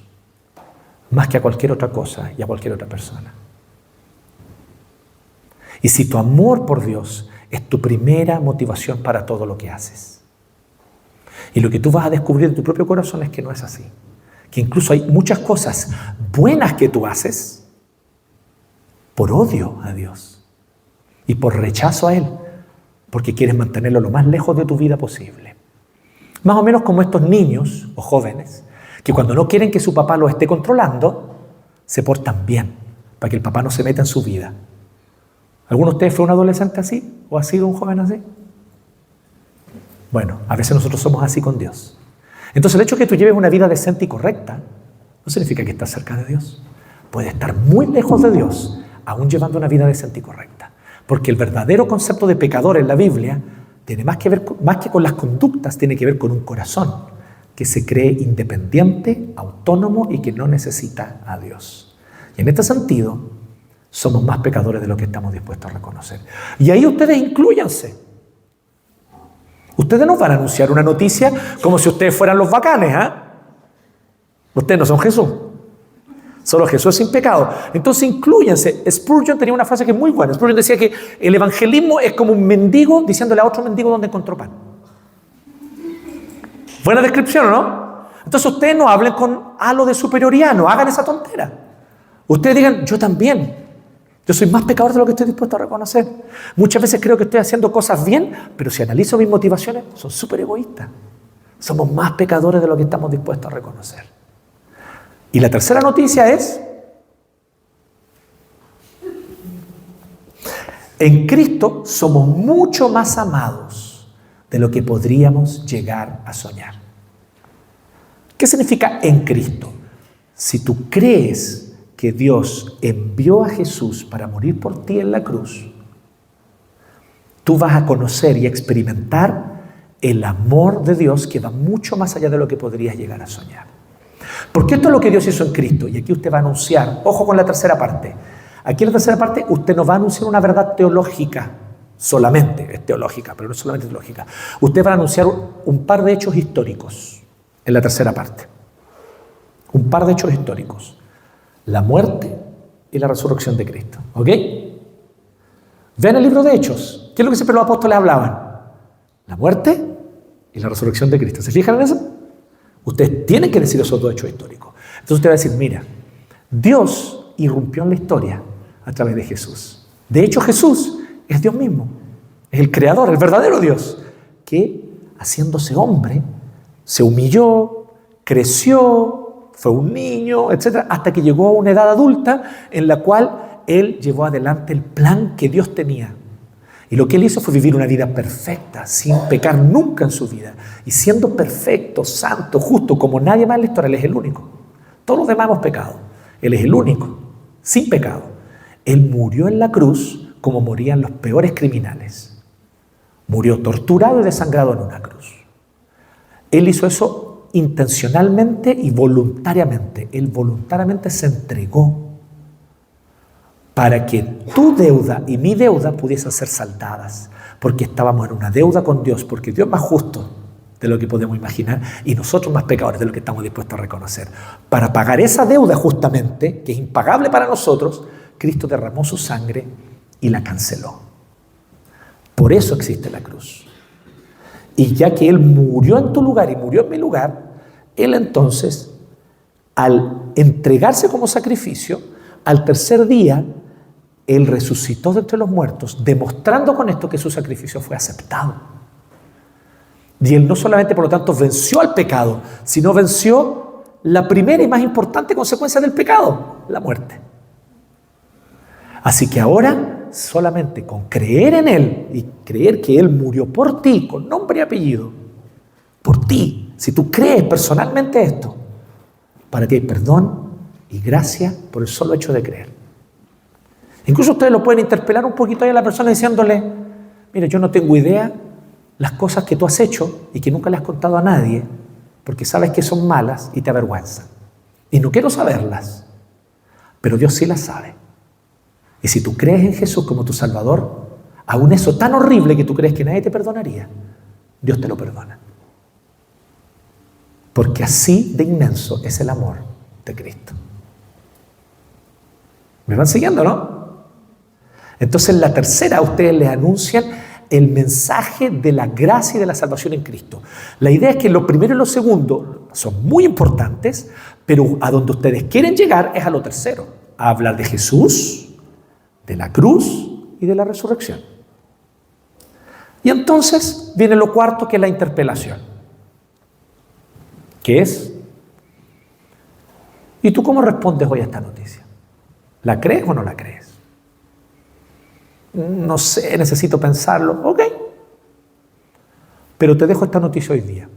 más que a cualquier otra cosa y a cualquier otra persona. Y si tu amor por Dios es tu primera motivación para todo lo que haces. Y lo que tú vas a descubrir en tu propio corazón es que no es así. Que incluso hay muchas cosas buenas que tú haces por odio a Dios y por rechazo a Él, porque quieres mantenerlo lo más lejos de tu vida posible. Más o menos como estos niños o jóvenes que cuando no quieren que su papá los esté controlando, se portan bien para que el papá no se meta en su vida. ¿Alguno de ustedes fue un adolescente así? ¿O ha sido un joven así? Bueno, a veces nosotros somos así con Dios. Entonces el hecho de que tú lleves una vida decente y correcta no significa que estás cerca de Dios. Puedes estar muy lejos de Dios, aún llevando una vida decente y correcta. Porque el verdadero concepto de pecador en la Biblia tiene más que con las conductas, tiene que ver con un corazón que se cree independiente, autónomo y que no necesita a Dios. Y en este sentido, somos más pecadores de lo que estamos dispuestos a reconocer. Y ahí ustedes inclúyanse. Ustedes nos van a anunciar una noticia como si ustedes fueran los bacanes, Ustedes no son Jesús. Solo Jesús es sin pecado. Entonces inclúyanse. Spurgeon tenía una frase que es muy buena. Spurgeon decía que el evangelismo es como un mendigo diciéndole a otro mendigo dónde encontró pan. Buena descripción, ¿no? Entonces ustedes no hablen con halo de superioridad, no hagan esa tontera. Ustedes digan, yo también. Yo soy más pecador de lo que estoy dispuesto a reconocer. Muchas veces creo que estoy haciendo cosas bien, pero si analizo mis motivaciones, son súper egoístas. Somos más pecadores de lo que estamos dispuestos a reconocer. Y la tercera noticia es, en Cristo somos mucho más amados de lo que podríamos llegar a soñar. ¿Qué significa en Cristo? Si tú crees que Dios envió a Jesús para morir por ti en la cruz, tú vas a conocer y experimentar el amor de Dios que va mucho más allá de lo que podrías llegar a soñar. Porque esto es lo que Dios hizo en Cristo. Y aquí usted va a anunciar, ojo con la tercera parte. Aquí en la tercera parte usted no va a anunciar una verdad teológica solamente, es teológica, pero no solamente teológica. Usted va a anunciar un par de hechos históricos en la tercera parte. Un par de hechos históricos. La muerte y la resurrección de Cristo. ¿Ok? Vean el libro de Hechos. ¿Qué es lo que siempre los apóstoles hablaban? La muerte y la resurrección de Cristo. ¿Se fijan en eso? Ustedes tienen que decir esos dos hechos históricos. Entonces usted va a decir, mira, Dios irrumpió en la historia a través de Jesús. De hecho, Jesús es Dios mismo. Es el creador, el verdadero Dios, que haciéndose hombre, se humilló, creció, fue un niño, etc., hasta que llegó a una edad adulta en la cual Él llevó adelante el plan que Dios tenía. Y lo que Él hizo fue vivir una vida perfecta, sin pecar nunca en su vida. Y siendo perfecto, santo, justo, como nadie más en la historia, Él es el único. Todos los demás hemos pecado. Él es el único, sin pecado. Él murió en la cruz como morían los peores criminales. Murió torturado y desangrado en una cruz. Él hizo eso intencionalmente y voluntariamente. Él voluntariamente se entregó para que tu deuda y mi deuda pudiesen ser saldadas, porque estábamos en una deuda con Dios, porque Dios es más justo de lo que podemos imaginar y nosotros más pecadores de lo que estamos dispuestos a reconocer. Para pagar esa deuda justamente, que es impagable para nosotros, Cristo derramó su sangre y la canceló. Por eso existe la cruz. Y ya que Él murió en tu lugar y murió en mi lugar, Él entonces, al entregarse como sacrificio, al tercer día, Él resucitó de entre los muertos, demostrando con esto que su sacrificio fue aceptado. Y Él no solamente, por lo tanto, venció al pecado, sino venció la primera y más importante consecuencia del pecado, la muerte. Así que ahora, solamente con creer en Él y creer que Él murió por ti, con nombre y apellido, por ti, si tú crees personalmente esto, para ti hay perdón y gracia por el solo hecho de creer. Incluso ustedes lo pueden interpelar un poquito ahí a la persona diciéndole: mira, yo no tengo idea las cosas que tú has hecho y que nunca le has contado a nadie, porque sabes que son malas y te avergüenzan. Y no quiero saberlas, pero Dios sí las sabe. Y si tú crees en Jesús como tu Salvador, aún eso tan horrible que tú crees que nadie te perdonaría, Dios te lo perdona. Porque así de inmenso es el amor de Cristo. ¿Me van siguiendo, no? Entonces, en la tercera, a ustedes les anuncian el mensaje de la gracia y de la salvación en Cristo. La idea es que lo primero y lo segundo son muy importantes, pero a donde ustedes quieren llegar es a lo tercero, a hablar de Jesús, de la cruz y de la resurrección. Y entonces viene lo cuarto, que es la interpelación. ¿Qué es? ¿Y tú cómo respondes hoy a esta noticia? ¿La crees o no la crees? No sé, necesito pensarlo. Ok. Pero te dejo esta noticia hoy día.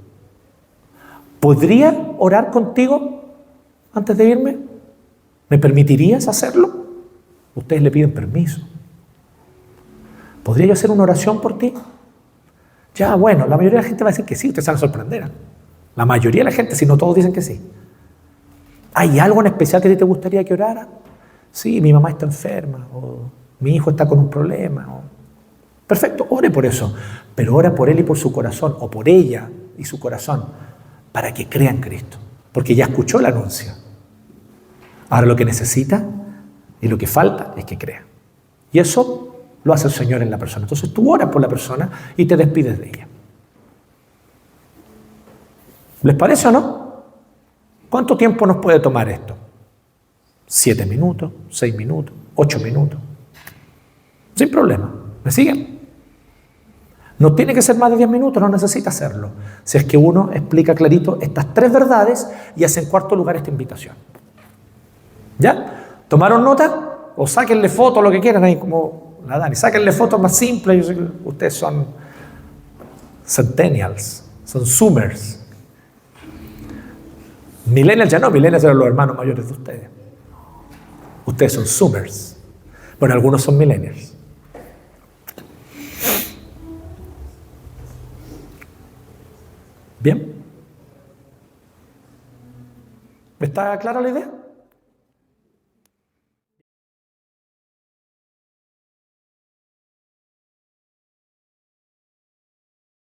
¿Podría orar contigo antes de irme? ¿Me permitirías hacerlo? Ustedes le piden permiso. ¿Podría yo hacer una oración por ti? Ya, bueno, la mayoría de la gente va a decir que sí, ustedes se van a sorprender. La mayoría de la gente, si no todos, dicen que sí. ¿Hay algo en especial que te gustaría que orara? Sí, mi mamá está enferma, o mi hijo está con un problema. Perfecto, ore por eso, pero ora por él y por su corazón, o por ella y su corazón, para que crea en Cristo, porque ya escuchó el anuncio. Ahora lo que necesita y lo que falta es que crea. Y eso lo hace el Señor en la persona. Entonces tú oras por la persona y te despides de ella. ¿Les parece o no? ¿Cuánto tiempo nos puede tomar esto? 7 minutos, 6 minutos, 8 minutos. Sin problema. ¿Me siguen? No tiene que ser más de 10 minutos, no necesita hacerlo. Si es que uno explica clarito estas 3 verdades y hace en cuarto lugar esta invitación. ¿Ya? ¿Tomaron nota? O sáquenle fotos, lo que quieran ahí, como la Dani. Sáquenle fotos más simples. Yo sé que ustedes son centennials, son zoomers. Millennials ya no, millennials eran los hermanos mayores de ustedes. Ustedes son zoomers. Bueno, algunos son millennials. ¿Bien? ¿Está clara la idea?